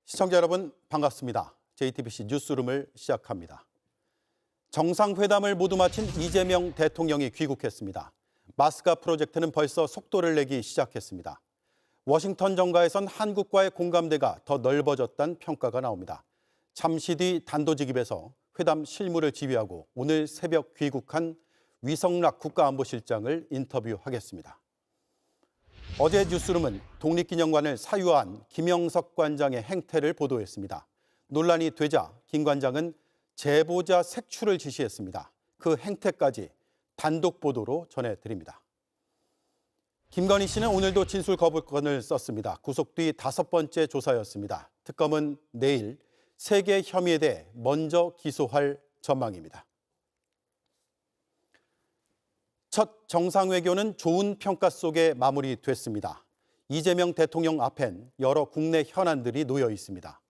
시청자 여러분 반갑습니다. JTBC 뉴스룸을 시작합니다. 정상회담을 모두 마친 이재명 대통령이 귀국했습니다. 마스가 프로젝트는 벌써 속도를 내기 시작했습니다. 워싱턴 정가에선 한국과의 공감대가 더 넓어졌다는 평가가 나옵니다. 잠시 뒤 단도직입에서 회담 실무를 지휘하고 오늘 새벽 귀국한 위성락 국가안보실장을 인터뷰하겠습니다. 어제 뉴스룸은 독립기념관을 사유한 김영석 관장의 행태를 보도했습니다. 논란이 되자 김 관장은 제보자 색출을 지시했습니다. 그 행태까지 단독 보도로 전해드립니다. 김건희 씨는 오늘도 진술 거부권을 썼습니다. 구속 뒤 5번째 조사였습니다. 특검은 내일 3개 혐의에 대해 먼저 기소할 전망입니다. 첫 정상외교는 좋은 평가 속에 마무리됐습니다. 이재명 대통령 앞엔 여러 국내 현안들이 놓여 있습니다.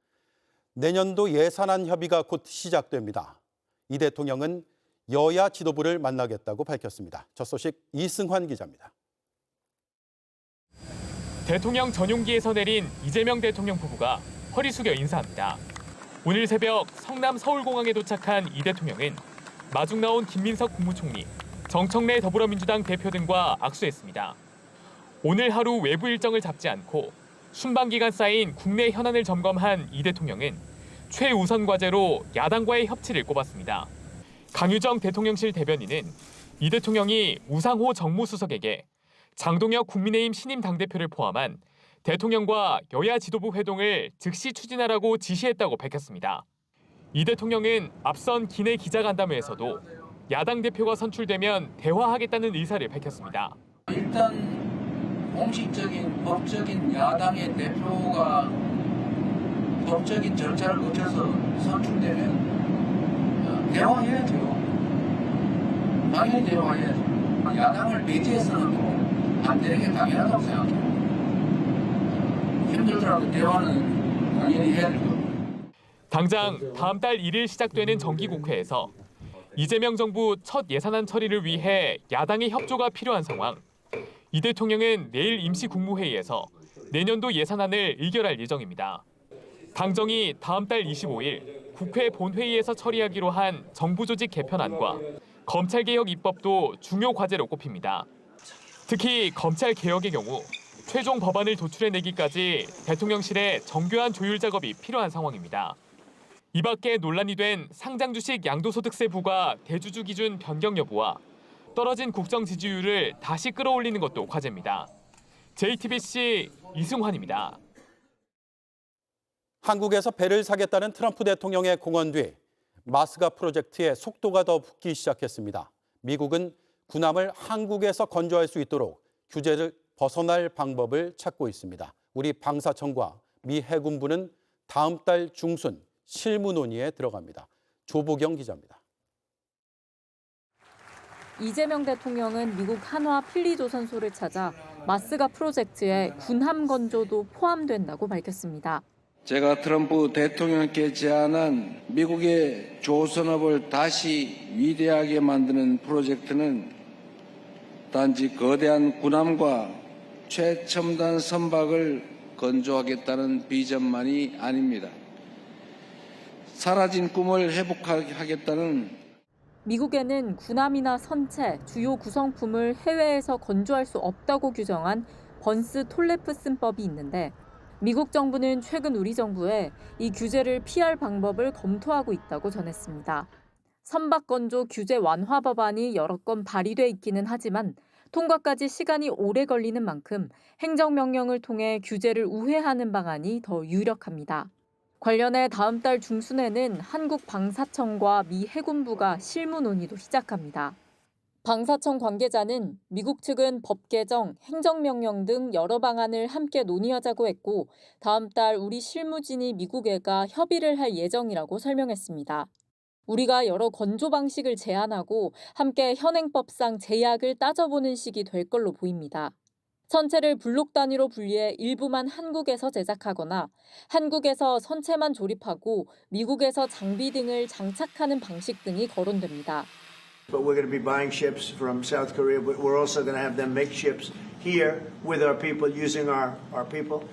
내년도 예산안 협의가 곧 시작됩니다. 이 대통령은 여야 지도부를 만나겠다고 밝혔습니다. 첫 소식 이승환 기자입니다. 대통령 전용기에서 내린 이재명 대통령 부부가 허리 숙여 인사합니다. 오늘 새벽 성남 서울공항에 도착한 이 대통령은 마중 나온 김민석 국무총리, 정청래 더불어민주당 대표 등과 악수했습니다. 오늘 하루 외부 일정을 잡지 않고 순방 기간 쌓인 국내 현안을 점검한 이 대통령은 최우선 과제로 야당과의 협치를 꼽았습니다. 강유정 대통령실 대변인은 이 대통령이 우상호 정무수석에게 장동혁 국민의힘 신임 당대표를 포함한 대통령과 여야 지도부 회동을 즉시 추진하라고 지시했다고 밝혔습니다. 이 대통령은 앞선 기내 기자간담회에서도 야당 대표가 선출되면 대화하겠다는 의사를 밝혔습니다. 일단 공식적인 법적인 야당의 대표가 법적인 절차를 거쳐서 선출되면 대화해야죠. 당연히 대화해야죠. 야당을 배제해서는 안 되는 게 당연하다고 생각해요. 힘들더라도 대화는 당연히 해야 되고. 당장 다음 달 1일 시작되는 정기국회에서 이재명 정부 첫 예산안 처리를 위해 야당의 협조가 필요한 상황. 이 대통령은 내일 임시국무회의에서 내년도 예산안을 의결할 예정입니다. 당정이 다음 달 25일 국회 본회의에서 처리하기로 한 정부조직 개편안과 검찰개혁 입법도 중요 과제로 꼽힙니다. 특히 검찰개혁의 경우 최종 법안을 도출해내기까지 대통령실의 정교한 조율 작업이 필요한 상황입니다. 이 밖에 논란이 된 상장주식 양도소득세 부과 대주주 기준 변경 여부와 떨어진 국정 지지율을 다시 끌어올리는 것도 과제입니다. JTBC 이승환입니다. 한국에서 배를 사겠다는 트럼프 대통령의 공언 뒤 마스가 프로젝트의 속도가 더 붙기 시작했습니다. 미국은 군함을 한국에서 건조할 수 있도록 규제를 벗어날 방법을 찾고 있습니다. 우리 방사청과 미 해군부는 다음 달 중순 실무 논의에 들어갑니다. 조보경 기자입니다. 이재명 대통령은 미국 한화 필리조선소를 찾아 마스가 프로젝트에 군함 건조도 포함된다고 밝혔습니다. 제가 트럼프 대통령께 제안한 미국의 조선업을 다시 위대하게 만드는 프로젝트는 단지 거대한 군함과 최첨단 선박을 건조하겠다는 비전만이 아닙니다. 사라진 꿈을 회복하겠다는 미국에는 군함이나 선체, 주요 구성품을 해외에서 건조할 수 없다고 규정한 번스-톨레프슨법이 있는데 미국 정부는 최근 우리 정부에 이 규제를 피할 방법을 검토하고 있다고 전했습니다. 선박 건조 규제 완화 법안이 여러 건 발의돼 있기는 하지만 통과까지 시간이 오래 걸리는 만큼 행정명령을 통해 규제를 우회하는 방안이 더 유력합니다. 관련해 다음 달 중순에는 한국 방사청과 미 해군부가 실무 논의도 시작합니다. 방사청 관계자는 미국 측은 법 개정, 행정명령 등 여러 방안을 함께 논의하자고 했고 다음 달 우리 실무진이 미국에 가 협의를 할 예정이라고 설명했습니다. 우리가 여러 건조 방식을 제안하고 함께 현행법상 제약을 따져보는 시기 될 걸로 보입니다. 선체를 블록 단위로 분리해 일부만 한국에서 제작하거나 한국에서 선체만 조립하고 미국에서 장비 등을 장착하는 방식 등이 거론됩니다. But we're going to be buying ships from South Korea, but we're also going to have them make ships here with our people, using our people.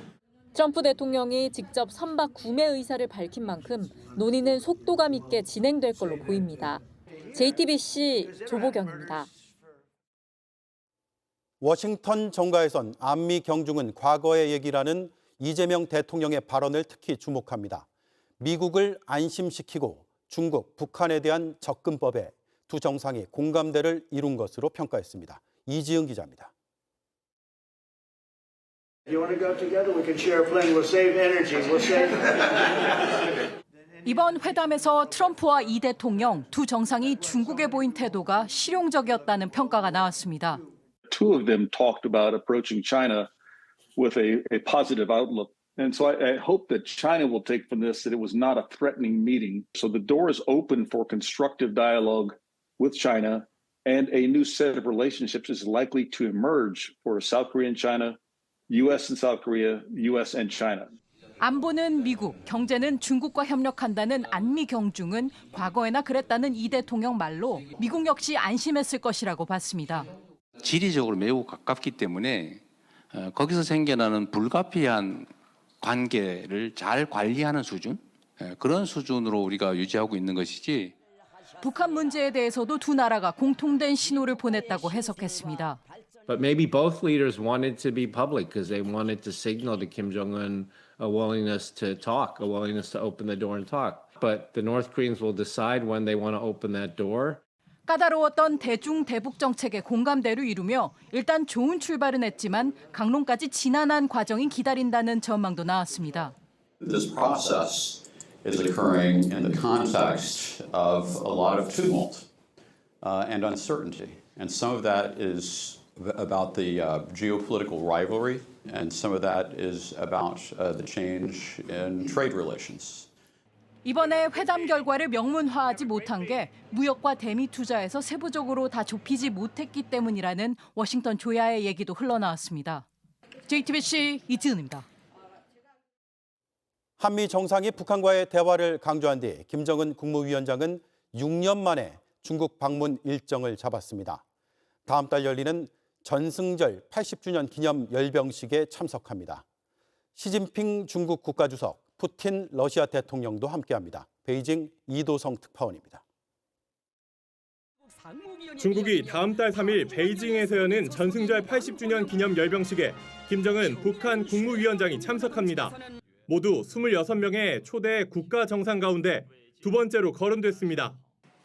트럼프 대통령이 직접 선박 구매 의사를 밝힌 만큼 논의는 속도감 있게 진행될 걸로 보입니다. JTBC 조보경입니다. 워싱턴 정가에선 안미 경중은 과거의 얘기라는 이재명 대통령의 발언을 특히 주목합니다. 미국을 안심시키고 중국, 북한에 대한 접근법에 두 정상이 공감대를 이룬 것으로 평가했습니다. 이지은 기자입니다. You want to go together? We can share a plane. We'll save energy. We'll save. 이번 회담에서 트럼프와 이 대통령 두 정상이 중국에 보인 태도가 실용적이었다는 평가가 나왔습니다. Two of them talked about approaching China with a positive outlook. And so I hope that China will take from this that it was not a threatening meeting. So the door is open for constructive dialogue with China, and a new set of relationships is likely to emerge for South Korea and China, U.S. and South Korea, U.S. and China. 안보는 미국, 경제는 중국과 협력한다는 안미 경중은 과거에나 그랬다는 이 대통령 말로 미국 역시 안심했을 것이라고 봤습니다. 지리적으로 매우 가깝기 때문에 거기서 생겨나는 불가피한 관계를 잘 관리하는 수준, 그런 수준으로 우리가 유지하고 있는 것이지. 북한 문제에 대해서도 두 나라가 공통된 신호를 보냈다고 해석했습니다. But maybe both leaders wanted to be public because they wanted to signal to Kim Jong-un a willingness to talk, a willingness to open the door and talk. But the North Koreans will decide when they want to open that door. 까다로웠던 대중 대북 정책의 공감대를 이루며 일단 좋은 출발은 했지만 강론까지 지난한 과정이 기다린다는 전망도 나왔습니다. This process is occurring in the context of a lot of tumult and uncertainty. And some of that is about the geopolitical rivalry, and some of that is about the change in trade relations. 이번에 회담 결과를 명문화하지 못한 게 무역과 대미 투자에서 세부적으로 다 좁히지 못했기 때문이라는 워싱턴 조야의 얘기도 흘러나왔습니다. JTBC 이지은입니다. 한미 정상이 북한과의 대화를 강조한 뒤 김정은 국무위원장은 6년 만에 중국 방문 일정을 잡았습니다. 다음 달 열리는 전승절 80주년 기념 열병식에 참석합니다. 시진핑 중국 국가주석, 푸틴 러시아 대통령도 함께합니다. 베이징 이도성 특파원입니다. 중국이 다음 달 3일 베이징에서 여는 전승절 80주년 기념 열병식에 김정은 북한 국무위원장이 참석합니다. 모두 26명의 초대 국가 정상 가운데 두 번째로 거론됐습니다.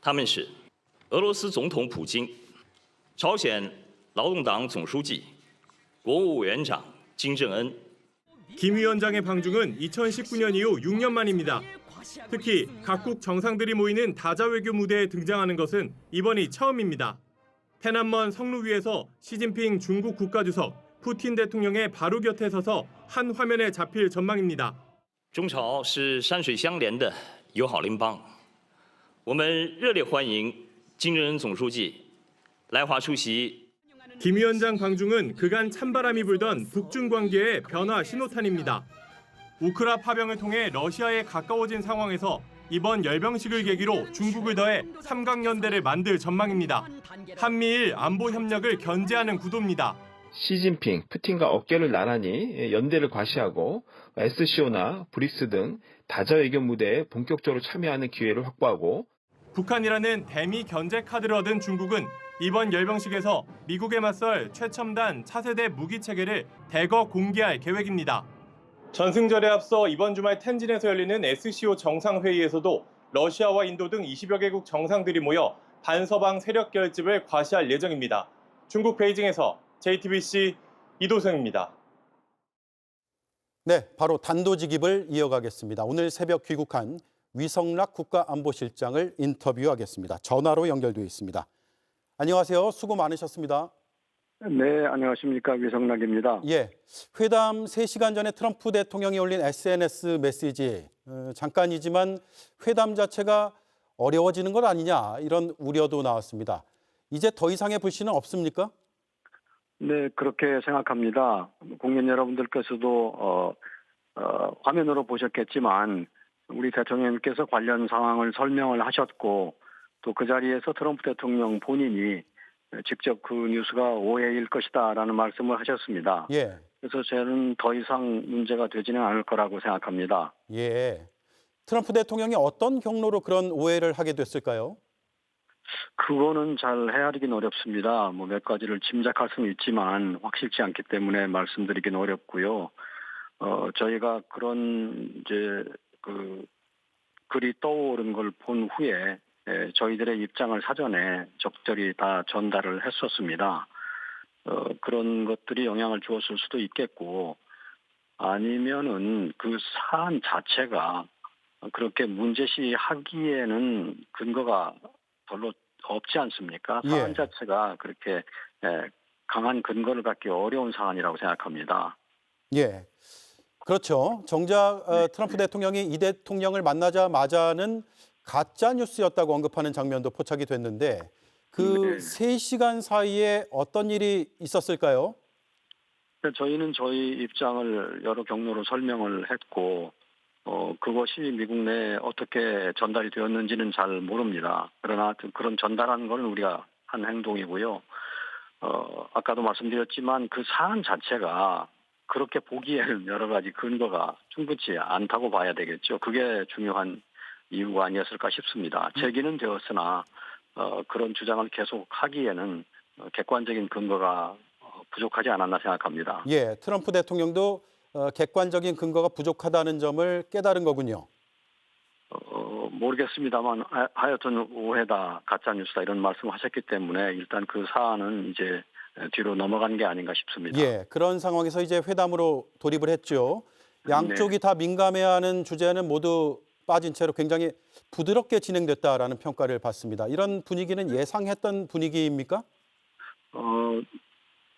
他们是俄罗斯总统普京、朝鲜劳动党总书记、国务委员长金正恩。 김 위원장의 방중은 2019년 이후 6년 만입니다. 특히 각국 정상들이 모이는 다자 외교 무대에 등장하는 것은 이번이 처음입니다. 태난먼 성루 위에서 시진핑 중국 국가주석, 푸틴 대통령의 바로 곁에 서서 한 화면에 잡힐 전망입니다. 中朝是山水相连的友好邻邦，我们热烈欢迎金正恩总书记来华出席。 김 위원장 방중은 그간 찬바람이 불던 북중 관계의 변화 신호탄입니다. 우크라 파병을 통해 러시아에 가까워진 상황에서 이번 열병식을 계기로 중국을 더해 삼강연대를 만들 전망입니다. 한미일 안보 협력을 견제하는 구도입니다. 시진핑, 푸틴과 어깨를 나란히 연대를 과시하고 SCO나 브릭스 등 다자 외교 무대에 본격적으로 참여하는 기회를 확보하고 북한이라는 대미 견제 카드를 얻은 중국은 이번 열병식에서 미국에 맞설 최첨단 차세대 무기 체계를 대거 공개할 계획입니다. 전승절에 앞서 이번 주말 텐진에서 열리는 SCO 정상회의에서도 러시아와 인도 등 20여 개국 정상들이 모여 반서방 세력 결집을 과시할 예정입니다. 중국 베이징에서 JTBC 이도성입니다. 네, 바로 단도직입을 이어가겠습니다. 오늘 새벽 귀국한 위성락 국가안보실장을 인터뷰하겠습니다. 전화로 연결되어 있습니다. 안녕하세요. 수고 많으셨습니다. 네, 안녕하십니까. 위성락입니다. 예, 회담 3시간 전에 트럼프 대통령이 올린 SNS 메시지, 잠깐이지만 회담 자체가 어려워지는 것 아니냐 이런 우려도 나왔습니다. 이제 더 이상의 불씨는 없습니까? 네, 그렇게 생각합니다. 국민 여러분들께서도 화면으로 보셨겠지만 우리 대통령님께서 관련 상황을 설명을 하셨고 또 그 자리에서 트럼프 대통령 본인이 직접 그 뉴스가 오해일 것이다라는 말씀을 하셨습니다. 예. 그래서 저는 더 이상 문제가 되지는 않을 거라고 생각합니다. 예. 트럼프 대통령이 어떤 경로로 그런 오해를 하게 됐을까요? 그거는 잘 헤아리긴 어렵습니다. 뭐 몇 가지를 짐작할 수는 있지만 확실치 않기 때문에 말씀드리긴 어렵고요. 저희가 그런 이제 그 글이 떠오른 걸 본 후에 저희들의 입장을 사전에 적절히 다 전달을 했었습니다. 그런 것들이 영향을 주었을 수도 있겠고 아니면은 그 사안 자체가 그렇게 문제시하기에는 근거가 별로 없지 않습니까? 예. 사안 자체가 그렇게 강한 근거를 갖기 어려운 사안이라고 생각합니다. 예. 그렇죠. 정작 트럼프 대통령이 이 대통령을 만나자마자는 가짜 뉴스였다고 언급하는 장면도 포착이 됐는데 그 3시간 사이에 어떤 일이 있었을까요? 저희는 저희 입장을 여러 경로로 설명을 했고 그것이 미국 내에 어떻게 전달이 되었는지는 잘 모릅니다. 그러나 그런 전달하는 건 우리가 한 행동이고요. 아까도 말씀드렸지만 그 사안 자체가 그렇게 보기에는 여러 가지 근거가 충분치 않다고 봐야 되겠죠. 그게 중요한 이유가 아니었을까 싶습니다. 제기는 되었으나 그런 주장을 계속 하기에는 객관적인 근거가 부족하지 않았나 생각합니다. 예, 트럼프 대통령도 객관적인 근거가 부족하다는 점을 깨달은 거군요. 모르겠습니다만 하여튼 오해다, 가짜뉴스다 이런 말씀하셨기 때문에 일단 그 사안은 이제 뒤로 넘어간 게 아닌가 싶습니다. 예, 그런 상황에서 이제 회담으로 돌입을 했죠. 양쪽이 다 민감해하는 주제는 모두 빠진 채로 굉장히 부드럽게 진행됐다라는 평가를 받습니다. 이런 분위기는 예상했던 분위기입니까?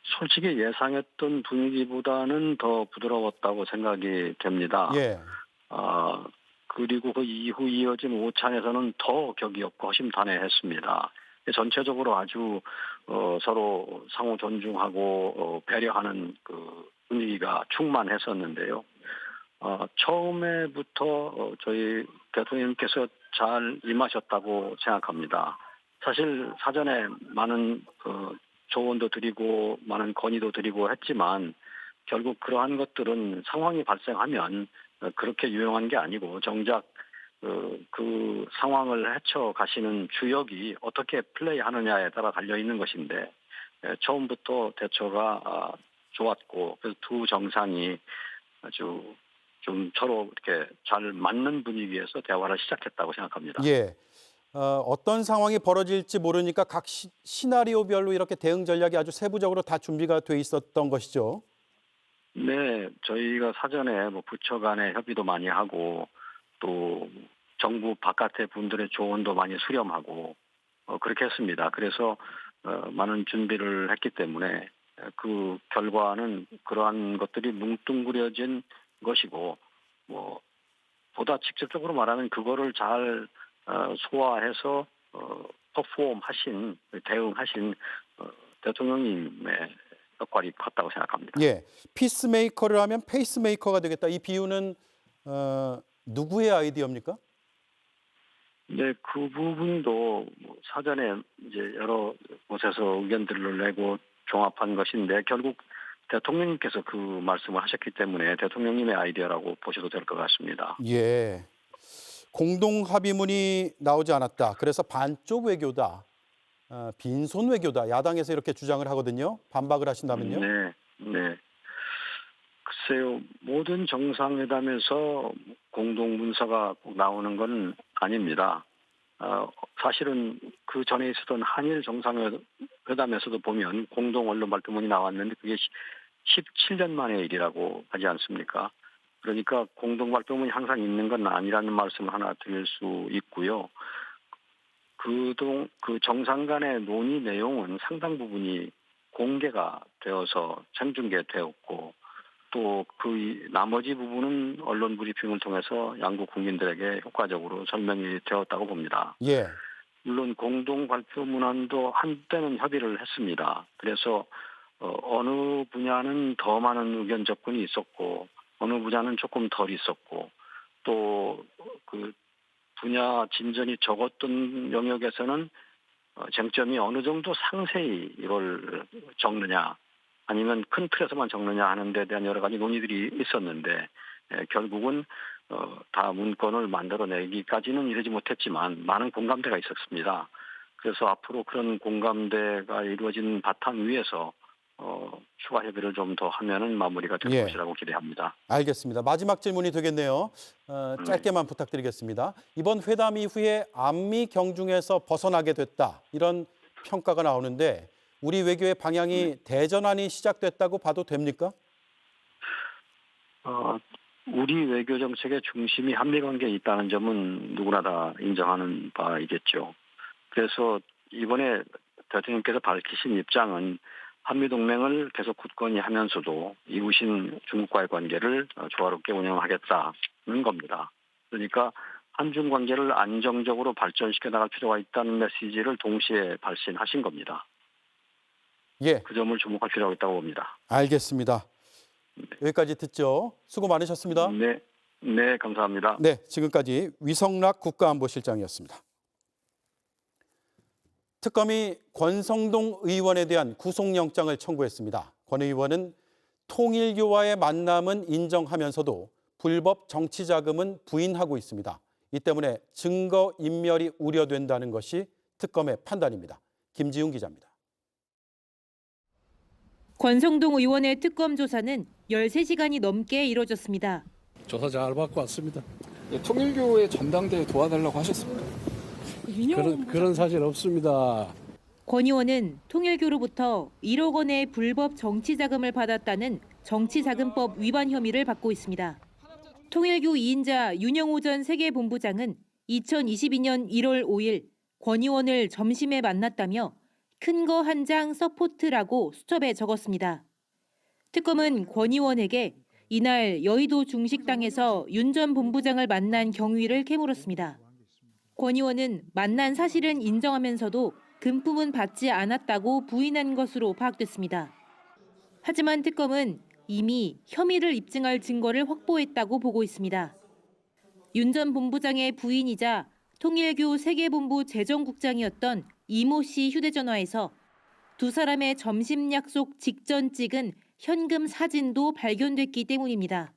솔직히 예상했던 분위기보다는 더 부드러웠다고 생각이 됩니다. 예. 그리고 그 이후 이어진 오찬에서는 더 격이 없고 허심탄회했습니다. 전체적으로 아주 서로 상호 존중하고 배려하는 그 분위기가 충만했었는데요. 처음에부터 저희 대통령께서 잘 임하셨다고 생각합니다. 사실 사전에 많은 조언도 드리고 많은 건의도 드리고 했지만 결국 그러한 것들은 상황이 발생하면 그렇게 유용한 게 아니고 정작 그 상황을 헤쳐가시는 주역이 어떻게 플레이하느냐에 따라 달려있는 것인데 처음부터 대처가 좋았고 그래서 두 정상이 아주 좀 서로 이렇게 잘 맞는 분위기에서 대화를 시작했다고 생각합니다. 예. 어떤 상황이 벌어질지 모르니까 각 시나리오별로 이렇게 대응 전략이 아주 세부적으로 다 준비가 돼 있었던 것이죠. 네, 저희가 사전에 뭐 부처 간의 협의도 많이 하고 또 정부 바깥의 분들의 조언도 많이 수렴하고 그렇게 했습니다. 그래서 많은 준비를 했기 때문에 그 결과는 그러한 것들이 뭉뚱그려진 것이고 뭐 보다 직접적으로 말하면 그거를 잘 소화해서 퍼포먼하신 대응하신 대통령님의 역할이 컸다고 생각합니다. 예, 피스메이커를 하면 페이스메이커가 되겠다. 이 비유는 누구의 아이디어입니까? 네, 그 부분도 사전에 이제 여러 곳에서 의견들을 내고 종합한 것인데 결국 대통령님께서 그 말씀을 하셨기 때문에 대통령님의 아이디어라고 보셔도 될 것 같습니다. 예, 공동 합의문이 나오지 않았다. 그래서 반쪽 외교다. 빈손 외교다. 야당에서 이렇게 주장을 하거든요. 반박을 하신다면요? 네. 글쎄요. 모든 정상회담에서 공동 문서가 꼭 나오는 건 아닙니다. 사실은 그 전에 있었던 한일 정상회담에서도 보면 공동 언론 발표문이 나왔는데 그게 17년 만의 일이라고 하지 않습니까? 그러니까 공동 발표문이 항상 있는 건 아니라는 말씀을 하나 드릴 수 있고요. 그 정상 간의 논의 내용은 상당 부분이 공개가 되어서 생중계되었고 또 그 나머지 부분은 언론 브리핑을 통해서 양국 국민들에게 효과적으로 설명이 되었다고 봅니다. 예. 물론 공동 발표 문안도 한때는 협의를 했습니다. 그래서 어느 분야는 더 많은 의견 접근이 있었고 어느 분야는 조금 덜 있었고 또 그 분야 진전이 적었던 영역에서는 쟁점이 어느 정도 상세히 이걸 적느냐 아니면 큰 틀에서만 적느냐 하는 데 대한 여러 가지 논의들이 있었는데 결국은 다 문건을 만들어내기까지는 이르지 못했지만 많은 공감대가 있었습니다. 그래서 앞으로 그런 공감대가 이루어진 바탕 위에서 추가 협의를 좀 더 하면은 마무리가 될 것이라고 기대합니다. 알겠습니다. 마지막 질문이 되겠네요. 짧게만 부탁드리겠습니다. 이번 회담 이후에 안미 경중에서 벗어나게 됐다. 이런 평가가 나오는데 우리 외교의 방향이 대전환이 시작됐다고 봐도 됩니까? 우리 외교 정책의 중심이 한미 관계에 있다는 점은 누구나 다 인정하는 바이겠죠. 그래서 이번에 대통령께서 밝히신 입장은 한미동맹을 계속 굳건히 하면서도 이웃인 중국과의 관계를 조화롭게 운영하겠다는 겁니다. 그러니까 한중 관계를 안정적으로 발전시켜 나갈 필요가 있다는 메시지를 동시에 발신하신 겁니다. 그 점을 주목할 필요가 있다고 봅니다. 알겠습니다. 여기까지 듣죠. 수고 많으셨습니다. 네, 감사합니다. 네, 지금까지 위성락 국가안보실장이었습니다. 특검이 권성동 의원에 대한 구속영장을 청구했습니다. 권 의원은 통일교와의 만남은 인정하면서도 불법 정치자금은 부인하고 있습니다. 이 때문에 증거인멸이 우려된다는 것이 특검의 판단입니다. 김지훈 기자입니다. 권성동 의원의 특검 조사는 13시간이 넘게 이뤄졌습니다. 조사 잘 받고 왔습니다. 통일교의 전당대회 도와달라고 하셨습니다. 그런 사실 없습니다. 권 의원은 통일교로부터 1억 원의 불법 정치자금을 받았다는 정치자금법 위반 혐의를 받고 있습니다. 통일교 2인자 윤영호 전 세계본부장은 2022년 1월 5일 권 의원을 점심에 만났다며 큰 거 한 장 서포트라고 수첩에 적었습니다. 특검은 권 의원에게 이날 여의도 중식당에서 윤 전 본부장을 만난 경위를 캐물었습니다. 권 의원은 만난 사실은 인정하면서도 금품은 받지 않았다고 부인한 것으로 파악됐습니다. 하지만 특검은 이미 혐의를 입증할 증거를 확보했다고 보고 있습니다. 윤 전 본부장의 부인이자 통일교 세계본부 재정국장이었던 이모 씨 휴대전화에서 두 사람의 점심 약속 직전 찍은 현금 사진도 발견됐기 때문입니다.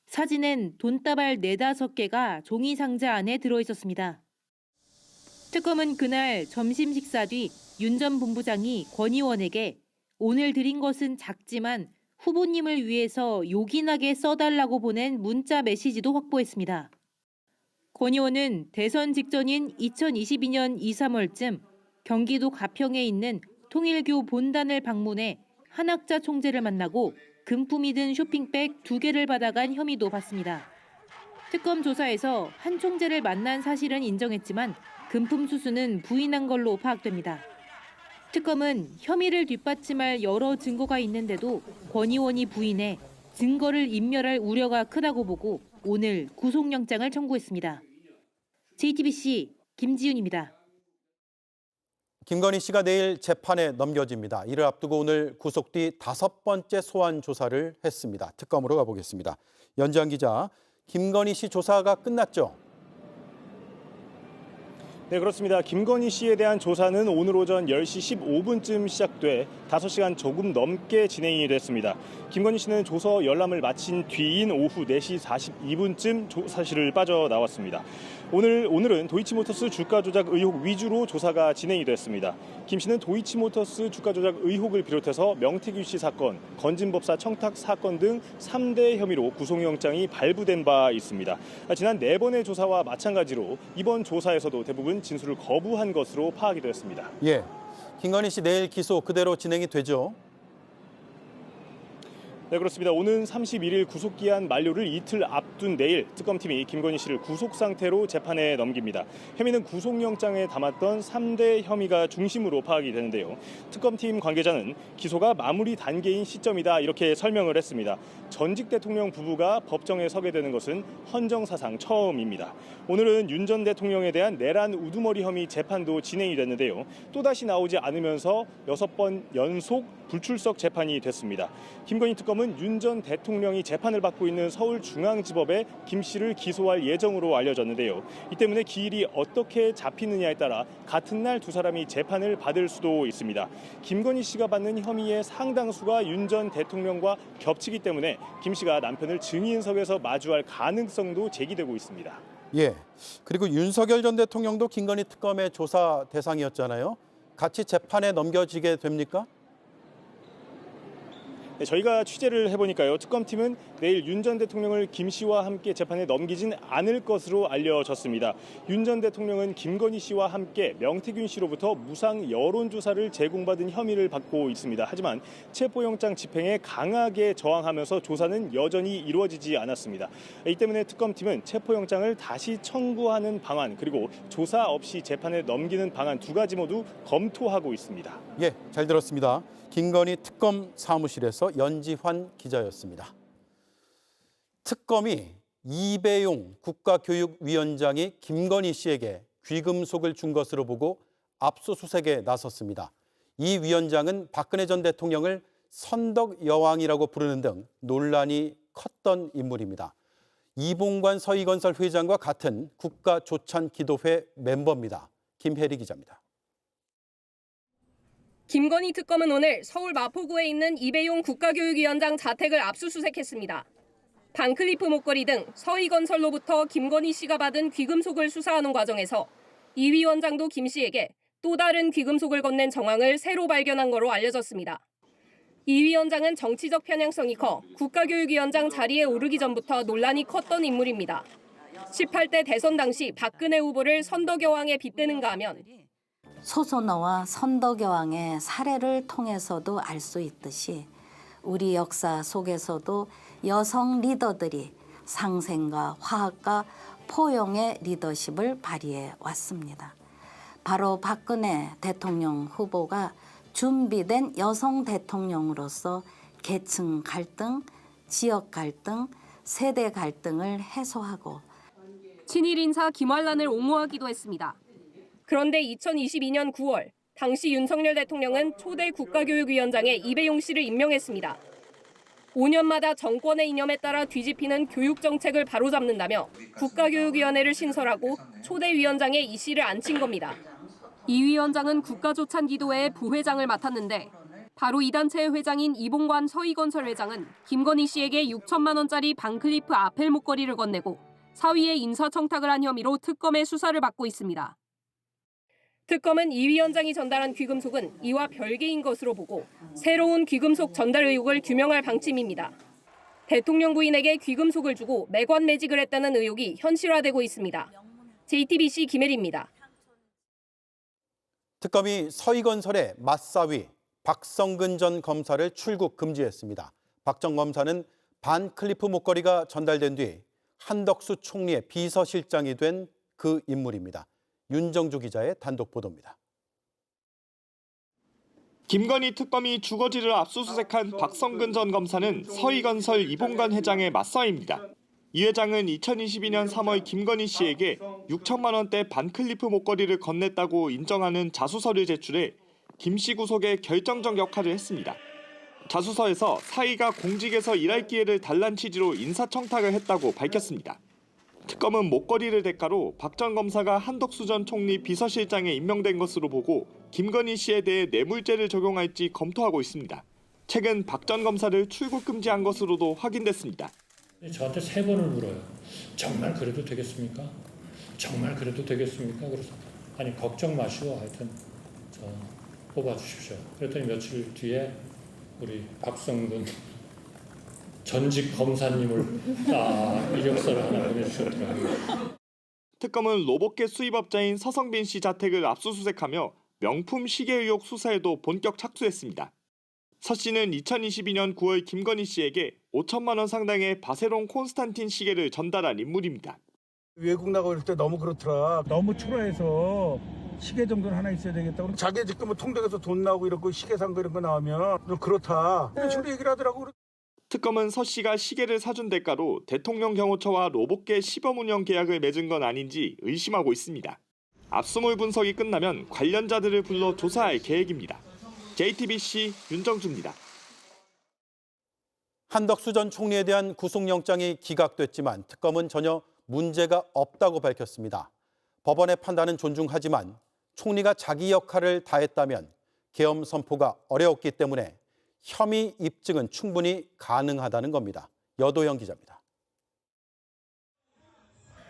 사진엔 돈다발 4-5개가 종이 상자 안에 들어있었습니다. 특검은 그날 점심 식사 뒤 윤 전 본부장이 권 의원에게 오늘 드린 것은 작지만 후보님을 위해서 요긴하게 써달라고 보낸 문자 메시지도 확보했습니다. 권 의원은 대선 직전인 2022년 2, 3월쯤 경기도 가평에 있는 통일교 본단을 방문해 한학자 총재를 만나고 금품이 든 쇼핑백 2개를 받아간 혐의도 받습니다. 특검 조사에서 한 총재를 만난 사실은 인정했지만 금품 수수는 부인한 걸로 파악됩니다. 특검은 혐의를 뒷받침할 여러 증거가 있는데도 권 의원이 부인해 증거를 인멸할 우려가 크다고 보고 오늘 구속영장을 청구했습니다. JTBC 김지윤입니다. 김건희 씨가 내일 재판에 넘겨집니다. 이를 앞두고 오늘 구속 뒤 5번째 소환 조사를 했습니다. 특검으로 가보겠습니다. 연지한 기자, 김건희 씨 조사가 끝났죠? 네, 그렇습니다. 김건희 씨에 대한 조사는 오늘 오전 10시 15분쯤 시작돼 5시간 조금 넘게 진행이 됐습니다. 김건희 씨는 조서 열람을 마친 뒤인 오후 4시 42분쯤 조사실을 빠져나왔습니다. 오늘은 도이치모터스 주가 조작 의혹 위주로 조사가 진행이 됐습니다. 김 씨는 도이치모터스 주가 조작 의혹을 비롯해서 명태균 씨 사건, 건진법사 청탁 사건 등 3대 혐의로 구속영장이 발부된 바 있습니다. 지난 4번의 조사와 마찬가지로 이번 조사에서도 대부분 진술을 거부한 것으로 파악이 됐습니다. 예, 김건희 씨 내일 기소 그대로 진행이 되죠? 네, 그렇습니다. 오는 31일 구속기한 만료를 이틀 앞둔 내일 특검팀이 김건희 씨를 구속 상태로 재판에 넘깁니다. 혐의는 구속영장에 담았던 3대 혐의가 중심으로 파악이 되는데요. 특검팀 관계자는 기소가 마무리 단계인 시점이다 이렇게 설명을 했습니다. 전직 대통령 부부가 법정에 서게 되는 것은 헌정사상 처음입니다. 오늘은 윤 전 대통령에 대한 내란 우두머리 혐의 재판도 진행이 됐는데요. 또다시 나오지 않으면서 6번 연속 불출석 재판이 됐습니다. 김건희 특검은 특검은 윤 전 대통령이 재판을 받고 있는 서울중앙지법에 김 씨를 기소할 예정으로 알려졌는데요. 이 때문에 기일이 어떻게 잡히느냐에 따라 같은 날 두 사람이 재판을 받을 수도 있습니다. 김건희 씨가 받는 혐의의 상당수가 윤 전 대통령과 겹치기 때문에 김 씨가 남편을 증인석에서 마주할 가능성도 제기되고 있습니다. 예. 그리고 윤석열 전 대통령도 김건희 특검의 조사 대상이었잖아요. 같이 재판에 넘겨지게 됩니까? 네, 저희가 취재를 해보니까요. 특검팀은 내일 윤 전 대통령을 김 씨와 함께 재판에 넘기진 않을 것으로 알려졌습니다. 윤 전 대통령은 김건희 씨와 함께 명태균 씨로부터 무상 여론조사를 제공받은 혐의를 받고 있습니다. 하지만 체포영장 집행에 강하게 저항하면서 조사는 여전히 이루어지지 않았습니다. 이 때문에 특검팀은 체포영장을 다시 청구하는 방안 그리고 조사 없이 재판에 넘기는 방안 두 가지 모두 검토하고 있습니다. 예, 잘 들었습니다. 김건희 특검 사무실에서 연지환 기자였습니다. 특검이 이배용 국가교육위원장이 김건희 씨에게 귀금속을 준 것으로 보고 압수수색에 나섰습니다. 이 위원장은 박근혜 전 대통령을 선덕 여왕이라고 부르는 등 논란이 컸던 인물입니다. 이봉관 서희건설 회장과 같은 국가조찬기도회 멤버입니다. 김혜리 기자입니다. 김건희 특검은 오늘 서울 마포구에 있는 이배용 국가교육위원장 자택을 압수수색했습니다. 반클리프 목걸이 등 서희건설로부터 김건희 씨가 받은 귀금속을 수사하는 과정에서 이 위원장도 김 씨에게 또 다른 귀금속을 건넨 정황을 새로 발견한 거로 알려졌습니다. 이 위원장은 정치적 편향성이 커 국가교육위원장 자리에 오르기 전부터 논란이 컸던 인물입니다. 18대 대선 당시 박근혜 후보를 선덕여왕에 빗대는가 하면 소선어와 선덕여왕의 사례를 통해서도 알 수 있듯이 우리 역사 속에서도 여성 리더들이 상생과 화합과 포용의 리더십을 발휘해 왔습니다. 바로 박근혜 대통령 후보가 준비된 여성 대통령으로서 계층 갈등, 지역 갈등, 세대 갈등을 해소하고 친일 인사 김환란을 옹호하기도 했습니다. 그런데 2022년 9월 당시 윤석열 대통령은 초대 국가교육위원장에 이배용 씨를 임명했습니다. 5년마다 정권의 이념에 따라 뒤집히는 교육정책을 바로잡는다며 국가교육위원회를 신설하고 초대 위원장에 이 씨를 앉힌 겁니다. 이 위원장은 국가조찬기도회의 부회장을 맡았는데 바로 이 단체의 회장인 이봉관 서희건설 회장은 김건희 씨에게 6천만 원짜리 반클리프 아펠 목걸이를 건네고 사위에 인사청탁을 한 혐의로 특검의 수사를 받고 있습니다. 특검은 이 위원장이 전달한 귀금속은 이와 별개인 것으로 보고 새로운 귀금속 전달 의혹을 규명할 방침입니다. 대통령 부인에게 귀금속을 주고 매관매직을 했다는 의혹이 현실화되고 있습니다. JTBC 김혜리입니다. 특검이 서희건설의 맞사위 박성근 전 검사를 출국 금지했습니다. 박 전 검사는 반클리프 목걸이가 전달된 뒤 한덕수 총리의 비서실장이 된 그 인물입니다. 윤정주 기자의 단독 보도입니다. 김건희 특검이 주거지를 압수수색한 박성근 전 검사는 서희건설 이봉관 회장의 맞사위입니다. 이 회장은 2022년 3월 김건희 씨에게 6천만 원대 반클리프 목걸이를 건넸다고 인정하는 자수서를 제출해 김 씨 구속에 결정적 역할을 했습니다. 자수서에서 사위가 공직에서 일할 기회를 달란 취지로 인사청탁을 했다고 밝혔습니다. 특검은 목걸이를 대가로 박 전 검사가 한덕수 전 총리 비서실장에 임명된 것으로 보고 김건희 씨에 대해 뇌물죄를 적용할지 검토하고 있습니다. 최근 박 전 검사를 출국 금지한 것으로도 확인됐습니다. 저한테 3번을 물어요. 정말 그래도 되겠습니까? 정말 그래도 되겠습니까? 그래서 아니 걱정 마시오. 하여튼 저 뽑아주십시오. 그랬더니 며칠 뒤에 우리 박성근 전직 검사님을 이력서를 하나 보내주셨더라고요. 특검은 로봇계 수입업자인 서성빈 씨 자택을 압수수색하며 명품 시계 의혹 수사에도 본격 착수했습니다. 서 씨는 2022년 9월 김건희 씨에게 5천만 원 상당의 바세론 콘스탄틴 시계를 전달한 인물입니다. 외국 나가고 이럴 때 너무 그렇더라. 너무 초라해서 시계 정도는 하나 있어야 되겠다. 자기 지금 뭐 통장에서 돈 나오고 이런 거 시계 산 거 이런 거 나오면 좀 그렇다. 이런 식으로 얘기를 하더라고. 특검은 서 씨가 시계를 사준 대가로 대통령 경호처와 로봇계 시범 운영 계약을 맺은 건 아닌지 의심하고 있습니다. 압수물 분석이 끝나면 관련자들을 불러 조사할 계획입니다. JTBC 윤정주입니다. 한덕수 전 총리에 대한 구속영장이 기각됐지만 특검은 전혀 문제가 없다고 밝혔습니다. 법원의 판단은 존중하지만 총리가 자기 역할을 다했다면 계엄 선포가 어려웠기 때문에 혐의 입증은 충분히 가능하다는 겁니다. 여도영 기자입니다.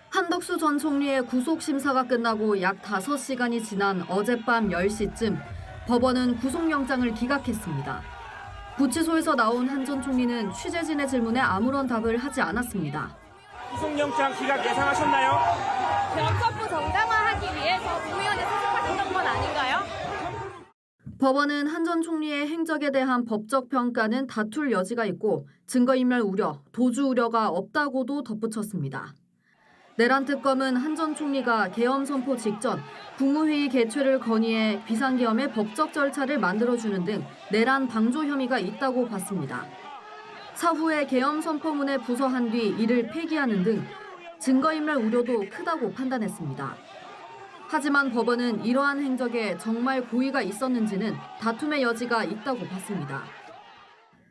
한덕수 전 총리의 구속 심사가 끝나고 약 5시간이 지난 어젯밤 10시쯤 법원은 구속영장을 기각했습니다. 구치소에서 나온 한 전 총리는 취재진의 질문에 아무런 답을 하지 않았습니다. 구속영장 기각 예상하셨나요? 계엄 선포 정당화하기 위해서 국무위원회 소집하셨던 건 아닌가요? 법원은 한 전 총리의 행적에 대한 법적 평가는 다툴 여지가 있고 증거인멸 우려, 도주 우려가 없다고도 덧붙였습니다. 내란 특검은 한 전 총리가 계엄 선포 직전 국무회의 개최를 건의해 비상계엄의 법적 절차를 만들어주는 등 내란 방조 혐의가 있다고 봤습니다. 사후에 계엄 선포문에 부서한 뒤 이를 폐기하는 등 증거인멸 우려도 크다고 판단했습니다. 하지만 법원은 이러한 행적에 정말 고의가 있었는지는 다툼의 여지가 있다고 봤습니다.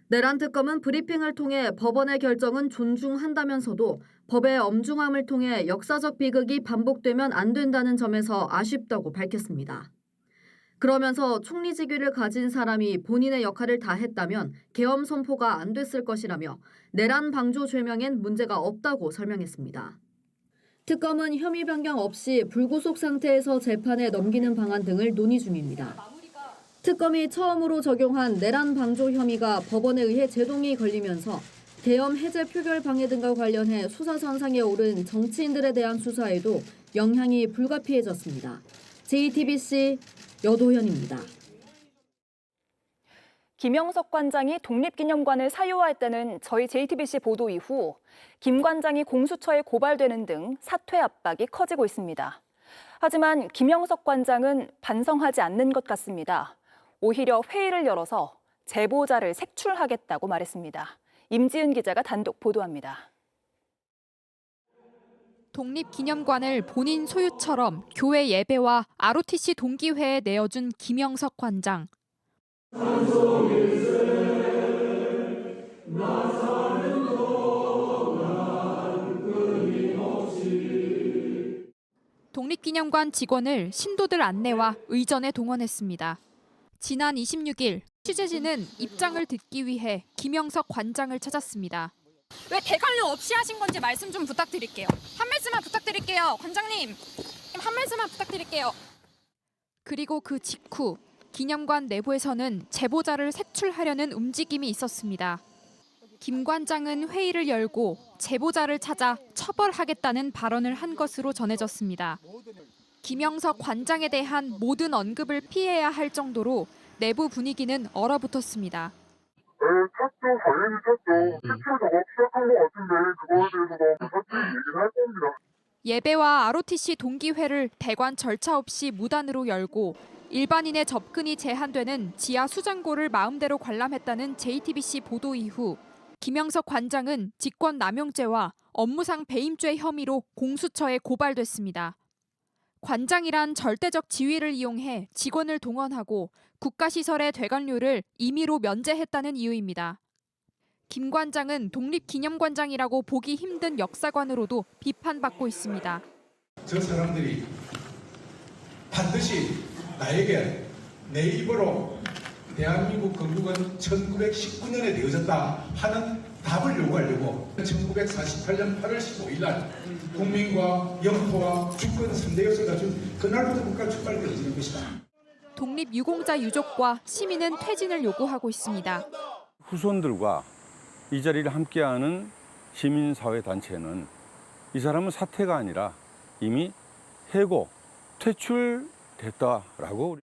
내란 특검은 브리핑을 통해 법원의 결정은 존중한다면서도 법의 엄중함을 통해 역사적 비극이 반복되면 안 된다는 점에서 아쉽다고 밝혔습니다. 그러면서 총리 직위를 가진 사람이 본인의 역할을 다했다면 계엄 선포가 안 됐을 것이라며 내란 방조 죄명엔 문제가 없다고 설명했습니다. 특검은 혐의 변경 없이 불구속 상태에서 재판에 넘기는 방안 등을 논의 중입니다. 특검이 처음으로 적용한 내란 방조 혐의가 법원에 의해 제동이 걸리면서 계엄 해제 표결 방해 등과 관련해 수사 선상에 오른 정치인들에 대한 수사에도 영향이 불가피해졌습니다. JTBC 여도현입니다. 김영석 관장이 독립기념관을 사유화할 때는 저희 JTBC 보도 이후 김 관장이 공수처에 고발되는 등 사퇴 압박이 커지고 있습니다. 하지만 김영석 관장은 반성하지 않는 것 같습니다. 오히려 회의를 열어서 제보자를 색출하겠다고 말했습니다. 임지은 기자가 단독 보도합니다. 독립기념관을 본인 소유처럼 교회 예배와 ROTC 동기회에 내어준 김영석 관장. 독립기념관 직원을 신도들 안내와 의전에 동원했습니다. 지난 26일 취재진은 입장을 듣기 위해 김영석 관장을 찾았습니다. 왜 대관료 없이 하신 건지 말씀 좀 부탁드릴게요. 한 말씀만 부탁드릴게요. 관장님, 한 말씀만 부탁드릴게요. 그리고 그 직후 기념관 내부에서는 제보자를 색출하려는 움직임이 있었습니다. 김 관장은 회의를 열고 제보자를 찾아 처벌하겠다는 발언을 한 것으로 전해졌습니다. 김영석 관장에 대한 모든 언급을 피해야 할 정도로 내부 분위기는 얼어붙었습니다. 찼죠. 당연히 찼죠. 색출 작업 시작한 것 같은데 그거에 대해서도 같이 얘기를 할 겁니다. 예배와 ROTC 동기회를 대관 절차 없이 무단으로 열고 일반인의 접근이 제한되는 지하 수장고를 마음대로 관람했다는 JTBC 보도 이후 김영석 관장은 직권남용죄와 업무상 배임죄 혐의로 공수처에 고발됐습니다. 관장이란 절대적 지위를 이용해 직원을 동원하고 국가시설의 대관료를 임의로 면제했다는 이유입니다. 김 관장은 독립기념관장이라고 보기 힘든 역사관으로도 비판받고 있습니다. 저 사람들이 반드시 나에게 내 입으로 대한민국 건국은 1919년에 되어졌다 하는 답을 요구하려고 1948년 8월 15일 날 국민과 영토와 주권 3대 요소를 갖춘 그날부터 국가 출발이 되어지는 것이다. 독립유공자 유족과 시민은 퇴진을 요구하고 있습니다. 후손들과 이 자리를 함께하는 시민사회단체는 이 사람은 사퇴가 아니라 이미 해고, 퇴출됐다라고.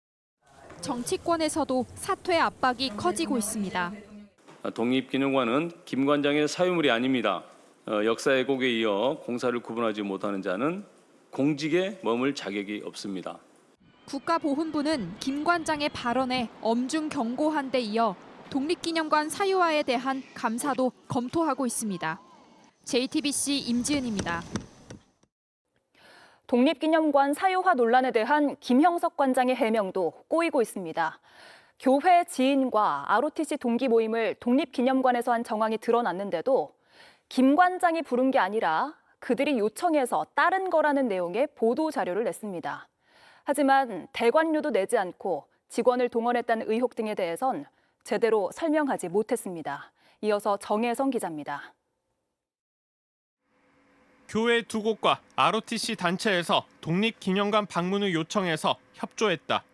정치권에서도 사퇴 압박이 커지고 있습니다. 독립기념관은 김 관장의 사유물이 아닙니다. 역사 왜곡에 이어 공사를 구분하지 못하는 자는 공직에 머물 자격이 없습니다. 국가보훈부는 김 관장의 발언에 엄중 경고한 데 이어 독립기념관 사유화에 대한 감사도 검토하고 있습니다. JTBC 임지은입니다. 독립기념관 사유화 논란에 대한 김형석 관장의 해명도 꼬이고 있습니다. 교회 지인과 ROTC 동기 모임을 독립기념관에서 한 정황이 드러났는데도 김 관장이 부른 게 아니라 그들이 요청해서 따른 거라는 내용의 보도 자료를 냈습니다. 하지만 대관료도 내지 않고 직원을 동원했다는 의혹 등에 대해선 제대로 설명하지 못했습니다. 이어서 정혜성 기자입니다. 교회 두 곳과 ROTC 단체에서 독립기념관 방문을 요청해서 협조했다.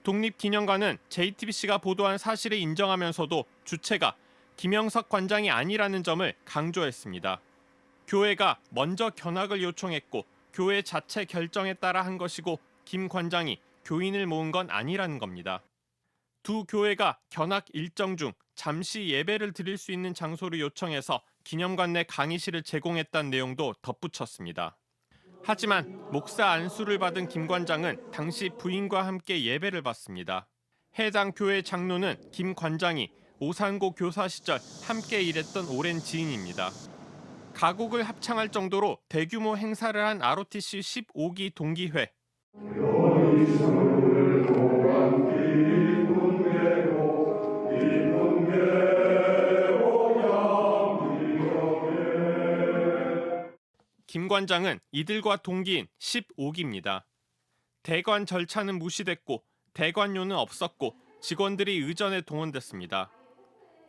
독립기념관은 JTBC가 보도한 사실을 인정하면서도 주체가 김영석 관장이 아니라는 점을 강조했습니다. 교회가 먼저 견학을 요청했고 교회 자체 결정에 따라 한 것이고 김 관장이 교인을 모은 건 아니라는 겁니다. 두 교회가 견학 일정 중 잠시 예배를 드릴 수 있는 장소를 요청해서 기념관 내 강의실을 제공했다는 내용도 덧붙였습니다. 하지만 목사 안수를 받은 김 관장은 당시 부인과 함께 예배를 받습니다. 해당 교회 장로는 김 관장이 오산고 교사 시절 함께 일했던 오랜 지인입니다. 가곡을 합창할 정도로 대규모 행사를 한 ROTC 15기 동기회. 김 관장은 이들과 동기인 15기입니다. 대관 절차는 무시됐고 대관료는 없었고 직원들이 의전에 동원됐습니다.